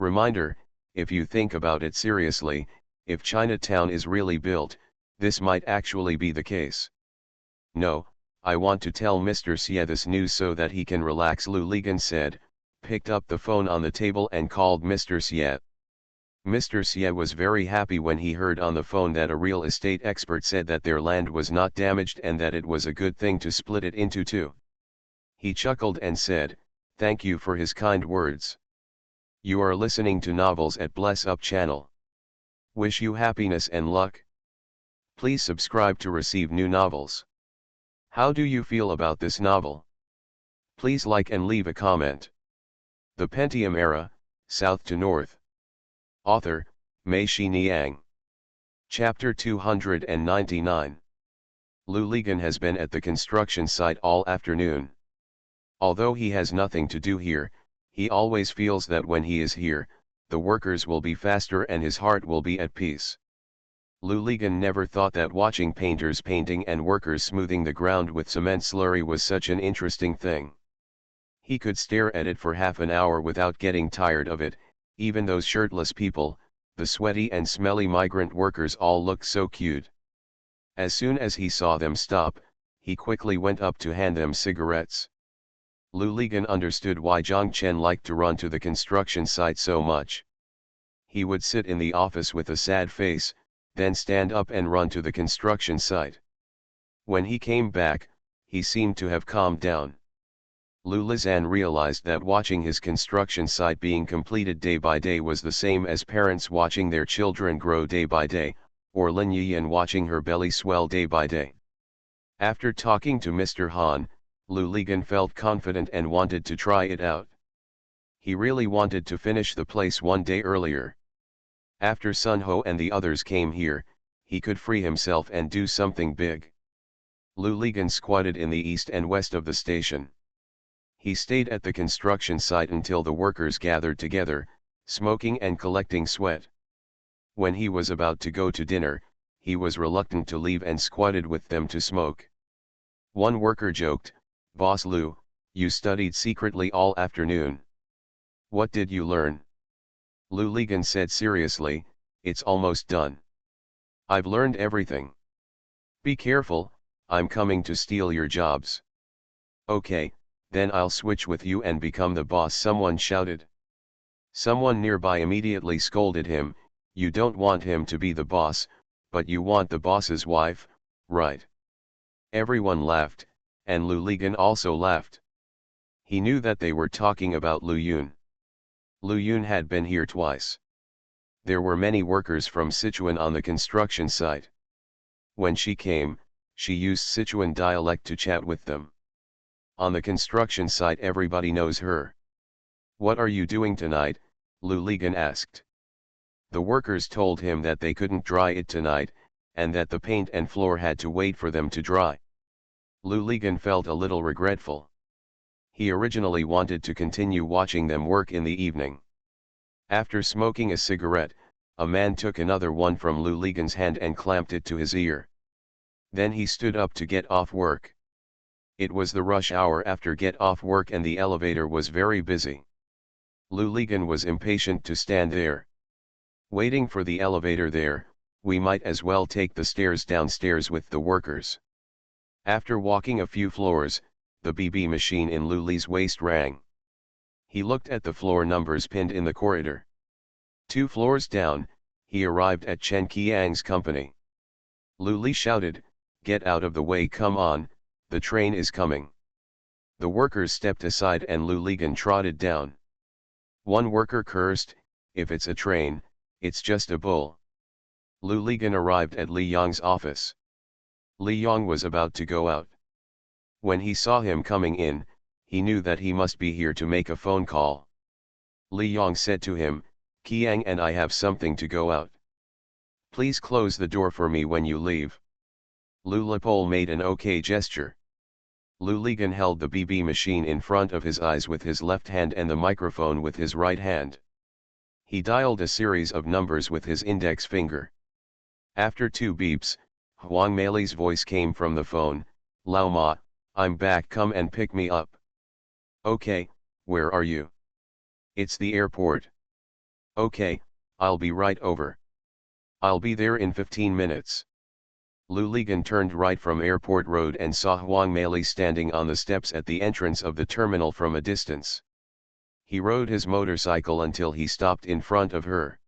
Reminder, if you think about it seriously, if Chinatown is really built, this might actually be the case. No, I want to tell Mr. Xie this news so that he can relax, Lu Ligan said, picked up the phone on the table and called Mr. Xie. Mr. Xie was very happy when he heard on the phone that a real estate expert said that their land was not damaged and that it was a good thing to split it into two. He chuckled and said, thank you for his kind words. You are listening to Novels at Bless Up channel. Wish you happiness and luck. Please subscribe to receive new novels. How do you feel about this novel? Please like and leave a comment. The Pentium Era, South to North. Author, Mei Xiniang. Chapter 299. Lu Ligan has been at the construction site all afternoon. Although he has nothing to do here, he always feels that when he is here, the workers will be faster and his heart will be at peace. Lu Ligan never thought that watching painters painting and workers smoothing the ground with cement slurry was such an interesting thing. He could stare at it for half an hour without getting tired of it. Even those shirtless people, the sweaty and smelly migrant workers, all looked so cute. As soon as he saw them stop, he quickly went up to hand them cigarettes. Lu Ligan understood why Zhang Chen liked to run to the construction site so much. He would sit in the office with a sad face, then stand up and run to the construction site. When he came back, he seemed to have calmed down. Lu Lizan realized that watching his construction site being completed day by day was the same as parents watching their children grow day by day, or Lin Yiyan watching her belly swell day by day. After talking to Mr. Han, Lu Ligan felt confident and wanted to try it out. He really wanted to finish the place one day earlier. After Sun Ho and the others came here, he could free himself and do something big. Lu Ligan squatted in the east and west of the station. He stayed at the construction site until the workers gathered together, smoking and collecting sweat. When he was about to go to dinner, he was reluctant to leave and squatted with them to smoke. One worker joked, "Boss Lu, you studied secretly all afternoon. What did you learn?" Lu Ligan said seriously, "It's almost done. I've learned everything. Be careful, I'm coming to steal your jobs." "Okay, then I'll switch with you and become the boss," someone shouted. Someone nearby immediately scolded him, "You don't want him to be the boss, but you want the boss's wife, right?" Everyone laughed, and Lu Ligan also laughed. He knew that they were talking about Lu Yun. Lu Yun had been here twice. There were many workers from Sichuan on the construction site. When she came, she used Sichuan dialect to chat with them. On the construction site everybody knows her. "What are you doing tonight?" Lu Ligan asked. The workers told him that they couldn't dry it tonight, and that the paint and floor had to wait for them to dry. Lu Ligan felt a little regretful. He originally wanted to continue watching them work in the evening. After smoking a cigarette, a man took another one from Lu Ligan's hand and clamped it to his ear. Then he stood up to get off work. It was the rush hour after get off work and the elevator was very busy. Lu Ligan was impatient to stand there. Waiting for the elevator there, we might as well take the stairs downstairs with the workers. After walking a few floors, the BB machine in Lu Li's waist rang. He looked at the floor numbers pinned in the corridor. 2 floors down, he arrived at Chen Qiang's company. Lu Li shouted, "Get out of the way, come on, the train is coming." The workers stepped aside and Lu Ligan trotted down. One worker cursed, "If it's a train, it's just a bull." Lu Ligan arrived at Li Yong's office. Li Yong was about to go out. When he saw him coming in, he knew that he must be here to make a phone call. Li Yong said to him, "Qiang and I have something to go out. Please close the door for me when you leave." Lu Lipol made an OK gesture. Lu Ligan held the BB machine in front of his eyes with his left hand and the microphone with his right hand. He dialed a series of numbers with his index finger. After 2 beeps, Huang Meili's voice came from the phone, "Lao Ma, I'm back, come and pick me up." "Okay, where are you?" "It's the airport." "Okay, I'll be right over." "I'll be there in 15 minutes. Lu Ligan turned right from Airport Road and saw Huang Meili standing on the steps at the entrance of the terminal from a distance. He rode his motorcycle until he stopped in front of her.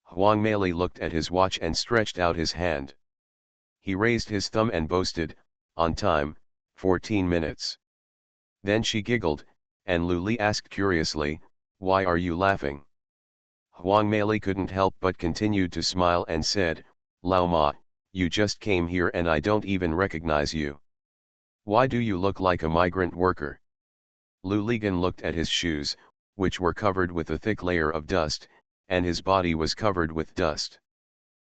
Huang Meili looked at his watch and stretched out his hand. He raised his thumb and boasted, "On time, 14 minutes. Then she giggled, and Lu Li asked curiously, "Why are you laughing?" Huang Meili couldn't help but continued to smile and said, "Lao Ma, you just came here and I don't even recognize you. Why do you look like a migrant worker?" Lu Ligan looked at his shoes, which were covered with a thick layer of dust, and his body was covered with dust.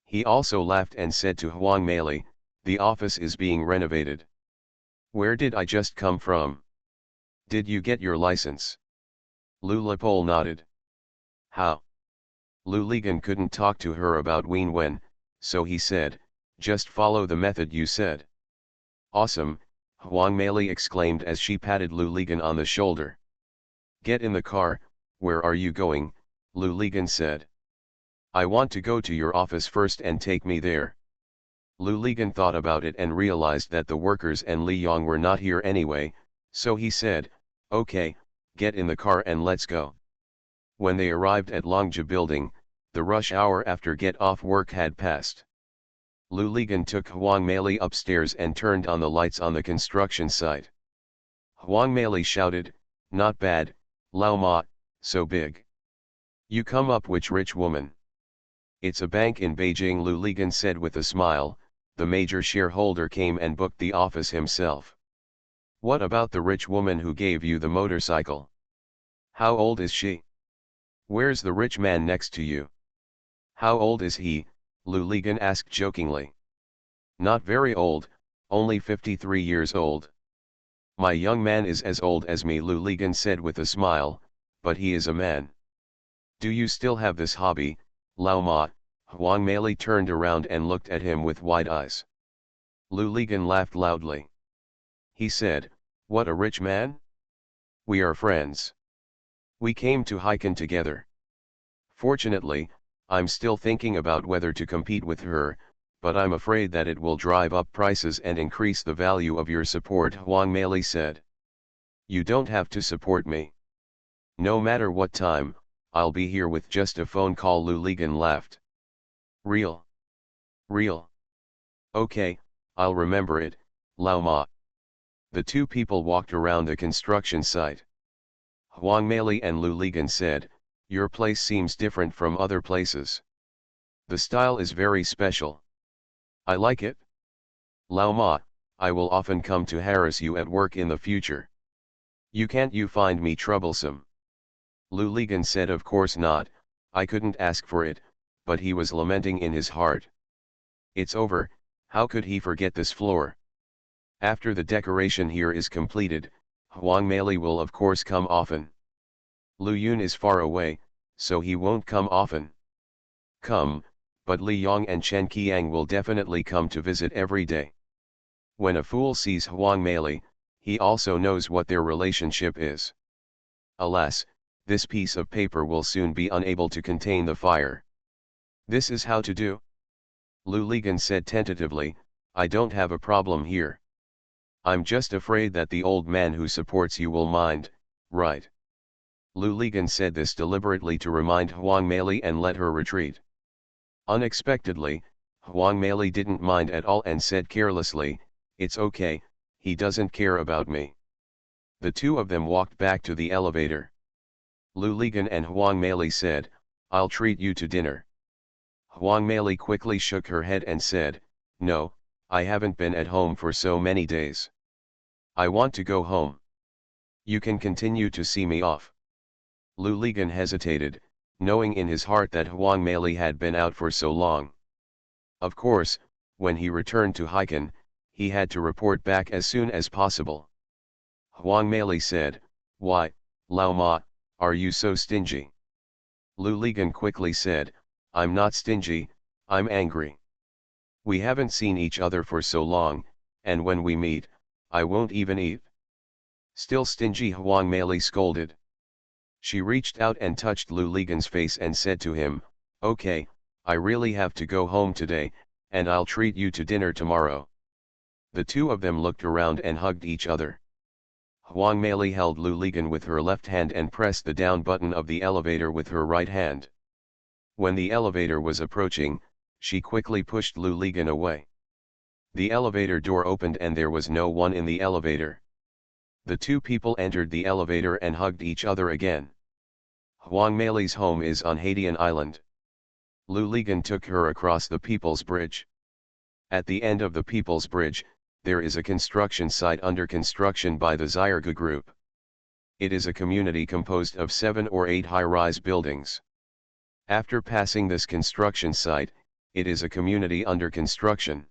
He also laughed and said to Huang Meili, "The office is being renovated. Where did I just come from? Did you get your license?" Lu Lipol nodded. "How?" Lu Ligan couldn't talk to her about Wien Wen, so he said, "Just follow the method you said." "Awesome," Huang Meili exclaimed as she patted Lu Ligan on the shoulder. "Get in the car, where are you going?" Lu Ligan said. "I want to go to your office first and take me there." Lu Ligan thought about it and realized that the workers and Li Yong were not here anyway, so he said, Okay, get in the car and let's go. When they arrived at Longja building, the rush hour after get off work had passed. Lu Ligan took Huang Meili upstairs and turned on the lights on the construction site. Huang Meili shouted, "Not bad, Lao Ma, so big. You come up which rich woman?" "It's a bank in Beijing," Lu Ligan said with a smile. "The major shareholder came and booked the office himself." "What about the rich woman who gave you the motorcycle? How old is she? Where's the rich man next to you?" "How old is he?" Lu Ligan asked jokingly. "Not very old, only 53 years old." "My young man is as old as me," Lu Ligan said with a smile, "but he is a man." "Do you still have this hobby, Lao Ma?" Huang Meili turned around and looked at him with wide eyes. Lu Ligan laughed loudly. He said, "What a rich man? We are friends. We came to Hiken together. Fortunately, I'm still thinking about whether to compete with her, but I'm afraid that it will drive up prices and increase the value of your support," Huang Meili said. "You don't have to support me. No matter what time, I'll be here with just a phone call." Lu Ligan laughed. "Real? Real? Okay, I'll remember it, Lao Ma." The two people walked around the construction site. Huang Meili and Lu Ligan said, "Your place seems different from other places. The style is very special. I like it. Lao Ma, I will often come to harass you at work in the future. Can't you find me troublesome?" Lu Ligan said, "Of course not, I couldn't ask for it," but he was lamenting in his heart. It's over, how could he forget this floor? After the decoration here is completed, Huang Meili will of course come often. Lu Yun is far away, so he won't come often. Come, but Li Yong and Chen Qiang will definitely come to visit every day. When a fool sees Huang Meili, he also knows what their relationship is. Alas, this piece of paper will soon be unable to contain the fire. "This is how to do?" Lu Ligan said tentatively, "I don't have a problem here. I'm just afraid that the old man who supports you will mind, right?" Lu Ligan said this deliberately to remind Huang Meili and let her retreat. Unexpectedly, Huang Meili didn't mind at all and said carelessly, "It's okay, he doesn't care about me." The two of them walked back to the elevator. Lu Ligan and Huang Meili said, "I'll treat you to dinner." Huang Meili quickly shook her head and said, "No, I haven't been at home for so many days. I want to go home. You can continue to see me off." Lu Ligan hesitated, knowing in his heart that Huang Meili had been out for so long. Of course, when he returned to Hiken, he had to report back as soon as possible. Huang Meili said, "Why, Lao Ma, are you so stingy?" Lu Ligan quickly said, "I'm not stingy, I'm angry. We haven't seen each other for so long, and when we meet, I won't even eat." "Still stingy," Huang Meili scolded. She reached out and touched Lu Ligan's face and said to him, "Okay, I really have to go home today, and I'll treat you to dinner tomorrow." The two of them looked around and hugged each other. Huang Meili held Lu Ligan with her left hand and pressed the down button of the elevator with her right hand. When the elevator was approaching, she quickly pushed Lu Ligan away. The elevator door opened and there was no one in the elevator. The two people entered the elevator and hugged each other again. Huang Meili's home is on Hadian Island. Lu Ligan took her across the People's Bridge. At the end of the People's Bridge, there is a construction site under construction by the Zierga Group. It is a community composed of 7 or 8 high-rise buildings. After passing this construction site, it is a community under construction.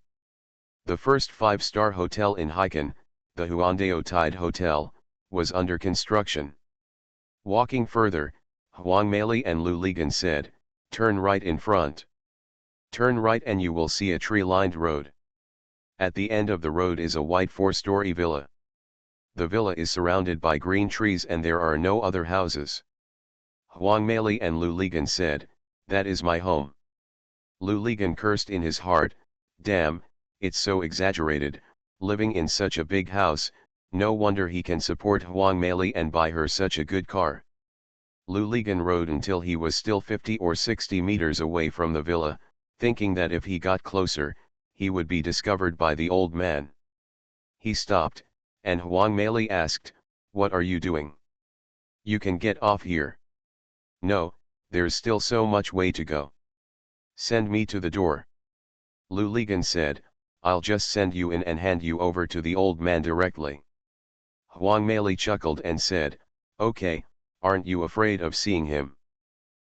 The first 5-star hotel in Hiken, the Huandao Tide Hotel, was under construction. Walking further, Huang Meili and Lu Ligan said, "Turn right in front. Turn right and you will see a tree-lined road. At the end of the road is a white 4-story villa. The villa is surrounded by green trees and there are no other houses." Huang Meili and Lu Ligan said, "That is my home." Lu Ligan cursed in his heart, "Damn, it's so exaggerated, living in such a big house, No wonder he can support Huang Mei and buy her such a good car. Lu Ligan rode until he was still 50 or 60 meters away from the villa, thinking that if he got closer, he would be discovered by the old man. He stopped, and Huang Mei asked, "What are you doing? You can get off here." "No, there's still so much way to go." "Send me to the door." Lu Ligan said, "I'll just send you in and hand you over to the old man directly." Huang Mei chuckled and said, "Okay, aren't you afraid of seeing him?"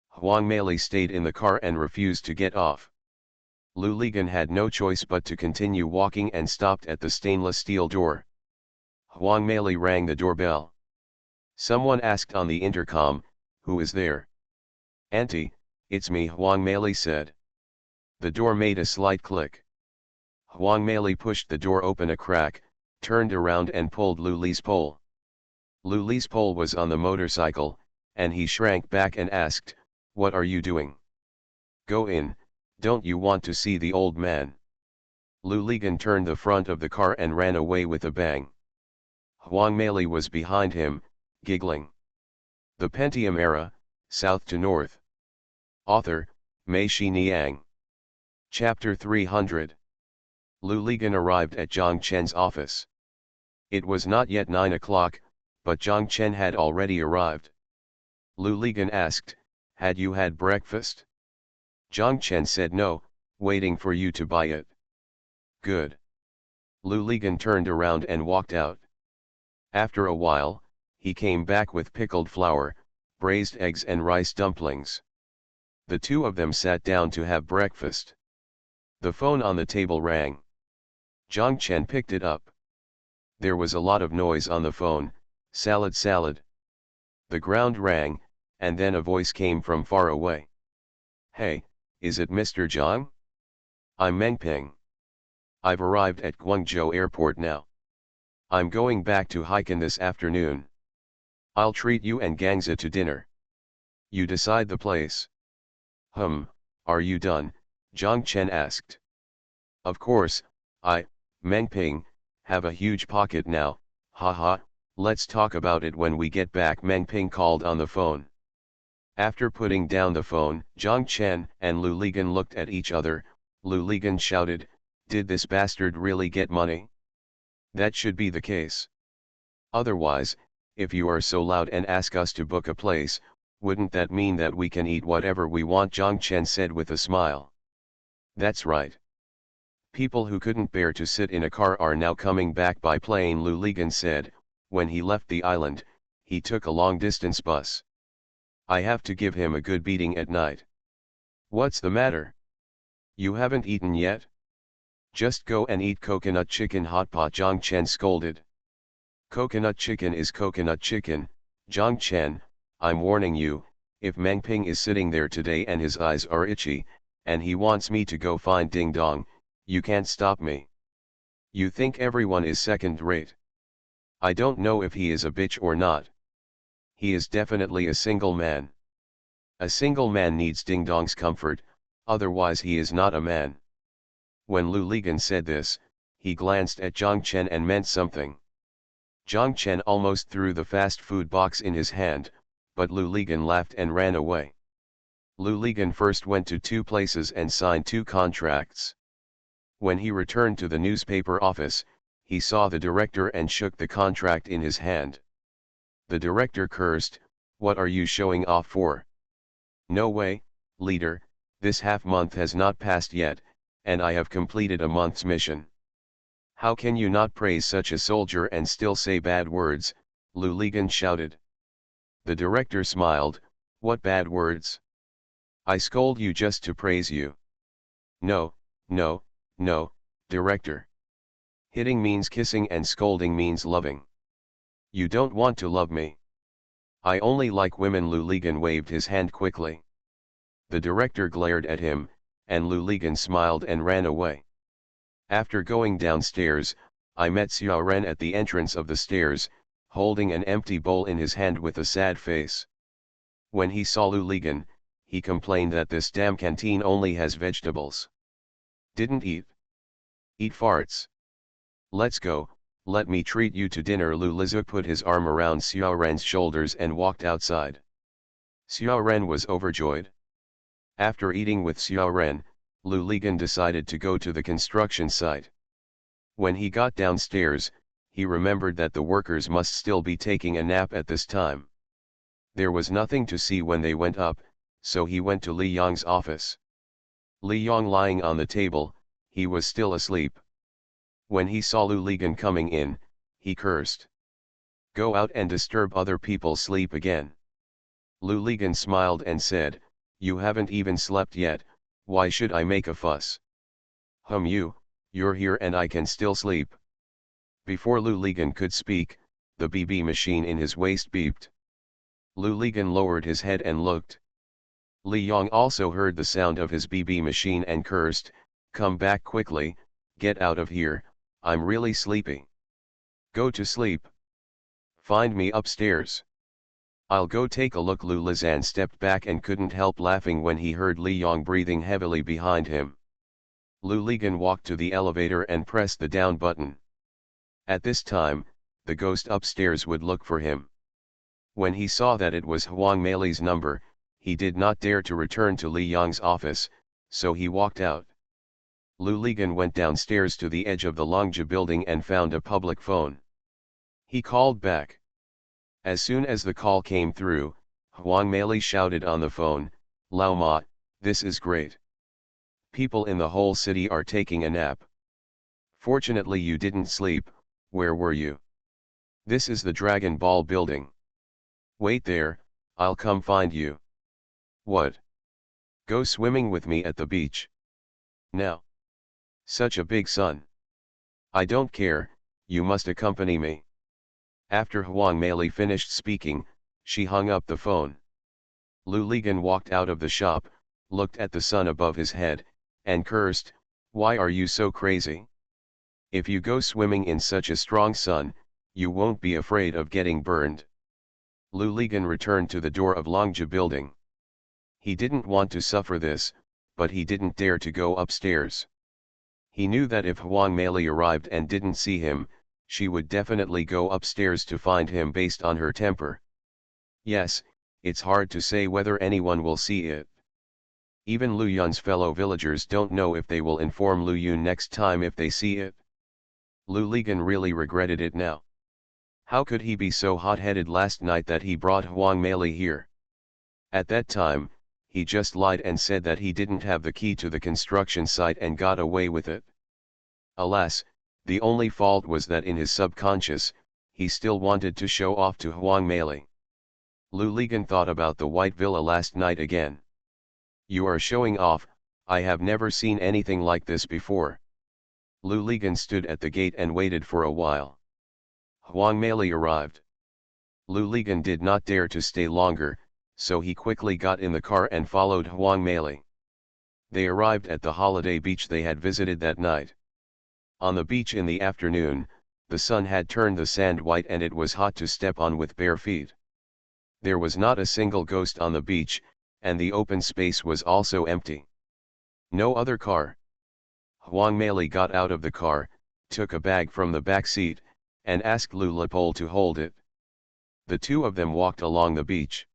Huang Mei stayed in the car and refused to get off. Lu Ligan had no choice but to continue walking and stopped at the stainless steel door. Huang Mei rang the doorbell. Someone asked on the intercom, "Who is there?" "Auntie, it's me," Huang Mei said. The door made a slight click. Huang Mei pushed the door open a crack, turned around and pulled Lu Li's pole. Lu Li's pole was on the motorcycle, and he shrank back and asked, "What are you doing? Go in, don't you want to see the old man?" Lu Ligan turned the front of the car and ran away with a bang. Huang Mei was behind him, giggling. The Pentium Era, South to North. Author, Mei Niang. Chapter 300. Lu Ligan arrived at Zhang Chen's office. It was not yet 9 o'clock, but Zhang Chen had already arrived. Lu Ligan asked, "Had you had breakfast?" Zhang Chen said, "No, waiting for you to buy it." "Good." Lu Ligan turned around and walked out. After a while, he came back with pickled flour, braised eggs and rice dumplings. The two of them sat down to have breakfast. The phone on the table rang. Zhang Chen picked it up. There was a lot of noise on the phone. Salad, salad. The ground rang, and then a voice came from far away. "Hey, is it Mr. Zhang? I'm Meng Ping. I've arrived at Guangzhou Airport now. I'm going back to Haikan this afternoon. I'll treat you and Gangza to dinner. You decide the place." Are you done?" Zhang Chen asked. "Of course, Meng Ping, have a huge pocket now, haha, let's talk about it when we get back," Meng Ping called on the phone. After putting down the phone, Zhang Chen and Lu Ligan looked at each other. Lu Ligan shouted, "Did this bastard really get money? That should be the case. Otherwise, if you are so loud and ask us to book a place, wouldn't that mean that we can eat whatever we want?" Zhang Chen said with a smile. "That's right. People who couldn't bear to sit in a car are now coming back by plane," Lu Ligan said. When he left the island, he took a long-distance bus. "I have to give him a good beating at night." "What's the matter? You haven't eaten yet? Just go and eat coconut chicken hot pot," Zhang Chen scolded. "Coconut chicken is coconut chicken, Zhang Chen, I'm warning you, if Meng Ping is sitting there today and his eyes are itchy, and he wants me to go find Ding Dong, you can't stop me. You think everyone is second-rate. I don't know if he is a bitch or not. He is definitely a single man. A single man needs Ding Dong's comfort, otherwise he is not a man." When Lu Ligan said this, he glanced at Zhang Chen and meant something. Zhang Chen almost threw the fast food box in his hand, but Lu Ligan laughed and ran away. Lu Ligan first went to 2 places and signed 2 contracts. When he returned to the newspaper office, he saw the director and shook the contract in his hand. The director cursed, "What are you showing off for? No way, leader, this half-month has not passed yet, and I have completed a month's mission. How can you not praise such a soldier and still say bad words?" Lu Ligan shouted. The director smiled, "What bad words? I scold you just to praise you." No, director. Hitting means kissing and scolding means loving. You don't want to love me. I only like women." Lu Ligan waved his hand quickly. The director glared at him, and Lu Ligan smiled and ran away. After going downstairs, I met Xiao Ren at the entrance of the stairs, holding an empty bowl in his hand with a sad face. When he saw Lu Ligan, he complained that this damn canteen only has vegetables. "Didn't eat. Eat farts. Let's go, Let me treat you to dinner. Lu Lizuk put his arm around Xiao Ren's shoulders and walked outside. Xiao Ren was overjoyed. After eating with Xiao Ren, Lu Ligan decided to go to the construction site. When he got downstairs, he remembered that the workers must still be taking a nap at this time. There was nothing to see when they went up, so he went to Li Yang's office. Li Yang lying on the table, he was still asleep. When he saw Lu Ligan coming in, he cursed. Go out and disturb other people's sleep again. Lu Ligan smiled and said, you haven't even slept yet, why should I make a fuss? You're here and I can still sleep. Before Lu Ligan could speak, the BB machine in his waist beeped. Lu Ligan lowered his head and looked. Li Yang also heard the sound of his BB machine and cursed, come back quickly, get out of here, I'm really sleepy. Go to sleep. Find me upstairs. I'll go take a look. Lu Lizan stepped back and couldn't help laughing when he heard Li Yang breathing heavily behind him. Lu Ligan walked to the elevator and pressed the down button. At this time, the ghost upstairs would look for him. When he saw that it was Huang Mei's number, he did not dare to return to Li Yang's office, so he walked out. Lu Ligan went downstairs to the edge of the Longja building and found a public phone. He called back. As soon as the call came through, Huang Mei shouted on the phone, Lao Ma, this is great. People in the whole city are taking a nap. Fortunately you didn't sleep, where were you? This is the Dragon Ball building. Wait there, I'll come find you. What? Go swimming with me at the beach. Now. Such a big sun. I don't care, you must accompany me. After Huang Mei finished speaking, she hung up the phone. Lu Ligan walked out of the shop, looked at the sun above his head, and cursed, why are you so crazy? If you go swimming in such a strong sun, you won't be afraid of getting burned. Lu Ligan returned to the door of Longja building. He didn't want to suffer this, but he didn't dare to go upstairs. He knew that if Huang Mei arrived and didn't see him, she would definitely go upstairs to find him based on her temper. Yes, it's hard to say whether anyone will see it. Even Lu Yun's fellow villagers don't know if they will inform Lu Yun next time if they see it. Lu Ligan really regretted it now. How could he be so hot-headed last night that he brought Huang Mei here? At that time, he just lied and said that he didn't have the key to the construction site and got away with it. Alas, the only fault was that in his subconscious, he still wanted to show off to Huang Mei. Lu Ligan thought about the white villa last night again. You are showing off, I have never seen anything like this before. Lu Ligan stood at the gate and waited for a while. Huang Mei arrived. Lu Ligan did not dare to stay longer, so he quickly got in the car and followed Huang Mei. They arrived at the holiday beach they had visited that night. On the beach in the afternoon, the sun had turned the sand white and it was hot to step on with bare feet. There was not a single ghost on the beach, and the open space was also empty. No other car. Huang Mei got out of the car, took a bag from the back seat, and asked Lu Lepole to hold it. The two of them walked along the beach.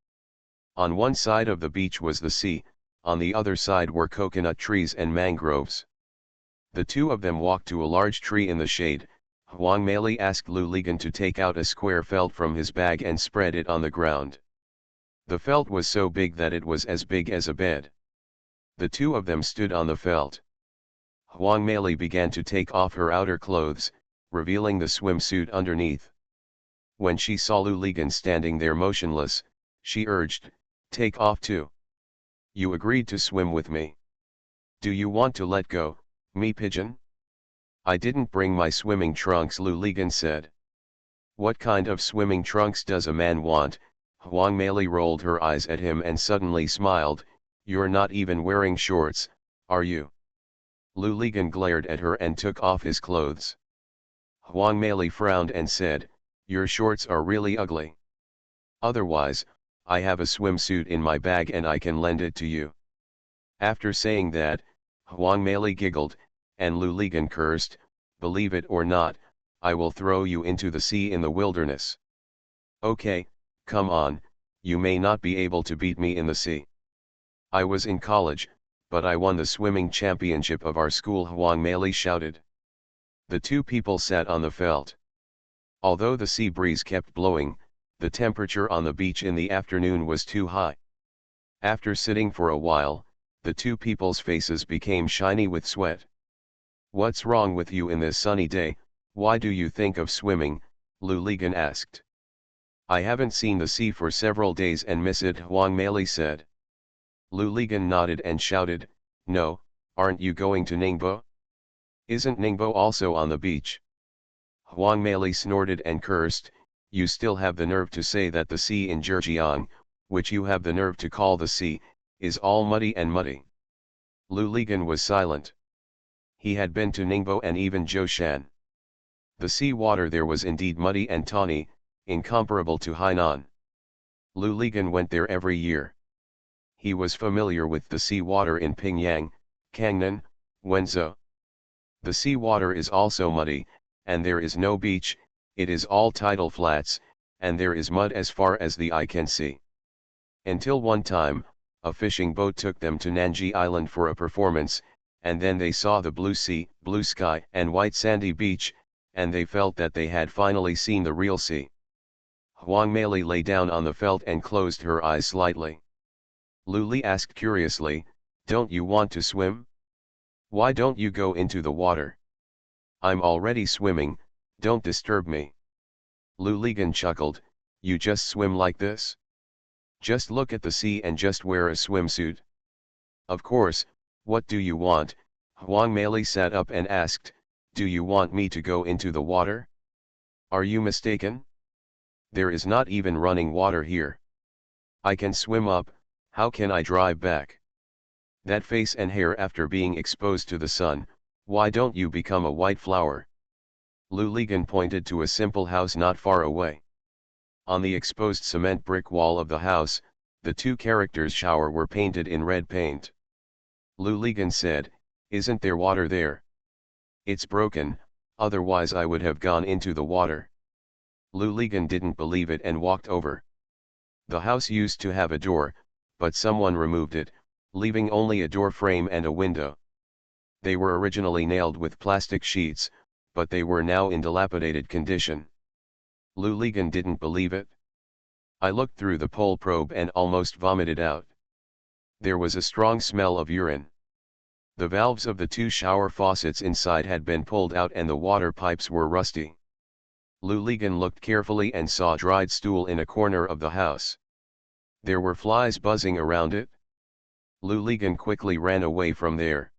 On one side of the beach was the sea, on the other side were coconut trees and mangroves. The two of them walked to a large tree in the shade. Huang Mei asked Lu Ligan to take out a square felt from his bag and spread it on the ground. The felt was so big that it was as big as a bed. The two of them stood on the felt. Huang Mei began to take off her outer clothes, revealing the swimsuit underneath. When she saw Lu Ligan standing there motionless, she urged, take off too. You agreed to swim with me. Do you want to let go, me pigeon? I didn't bring my swimming trunks, Lu Ligan said. What kind of swimming trunks does a man want? Huang Mei rolled her eyes at him and suddenly smiled, you're not even wearing shorts, are you? Lu Ligan glared at her and took off his clothes. Huang Mei frowned and said, your shorts are really ugly. Otherwise, I have a swimsuit in my bag and I can lend it to you. After saying that, Huang Mei giggled, and Lu Ligan cursed, believe it or not, I will throw you into the sea in the wilderness. Okay, come on, you may not be able to beat me in the sea. I was in college, but I won the swimming championship of our school, Huang Mei shouted. The two people sat on the felt. Although the sea breeze kept blowing, the temperature on the beach in the afternoon was too high. After sitting for a while, the two people's faces became shiny with sweat. What's wrong with you in this sunny day? Why do you think of swimming? Lu Ligan asked. I haven't seen the sea for several days and miss it, Huang Mei said. Lu Ligan nodded and shouted, no, aren't you going to Ningbo? Isn't Ningbo also on the beach? Huang Mei snorted and cursed, you still have the nerve to say that the sea in Zhejiang, which you have the nerve to call the sea, is all muddy and muddy. Lu Ligan was silent. He had been to Ningbo and even Zhoushan. The sea water there was indeed muddy and tawny, incomparable to Hainan. Lu Ligan went there every year. He was familiar with the sea water in Pingyang, Kangnan, Wenzhou. The sea water is also muddy, and there is no beach, it is all tidal flats, and there is mud as far as the eye can see. Until one time, a fishing boat took them to Nanji Island for a performance, and then they saw the blue sea, blue sky and white sandy beach, and they felt that they had finally seen the real sea. Huang Mei lay down on the felt and closed her eyes slightly. Lu Li asked curiously, don't you want to swim? Why don't you go into the water? I'm already swimming, don't disturb me. Lu Ligan chuckled, you just swim like this? Just look at the sea and just wear a swimsuit? Of course, what do you want? Huang Mei sat up and asked, do you want me to go into the water? Are you mistaken? There is not even running water here. I can swim up, how can I drive back? That face and hair after being exposed to the sun, why don't you become a white flower? Lu Ligan pointed to a simple house not far away. On the exposed cement brick wall of the house, the two characters' shower were painted in red paint. Lu Ligan said, isn't there water there? It's broken, otherwise I would have gone into the water. Lu Ligan didn't believe it and walked over. The house used to have a door, but someone removed it, leaving only a door frame and a window. They were originally nailed with plastic sheets, but they were now in dilapidated condition. Lu Ligan didn't believe it. I looked through the pole probe and almost vomited out. There was a strong smell of urine. The valves of the two shower faucets inside had been pulled out and the water pipes were rusty. Lu Ligan looked carefully and saw dried stool in a corner of the house. There were flies buzzing around it. Lu Ligan quickly ran away from there.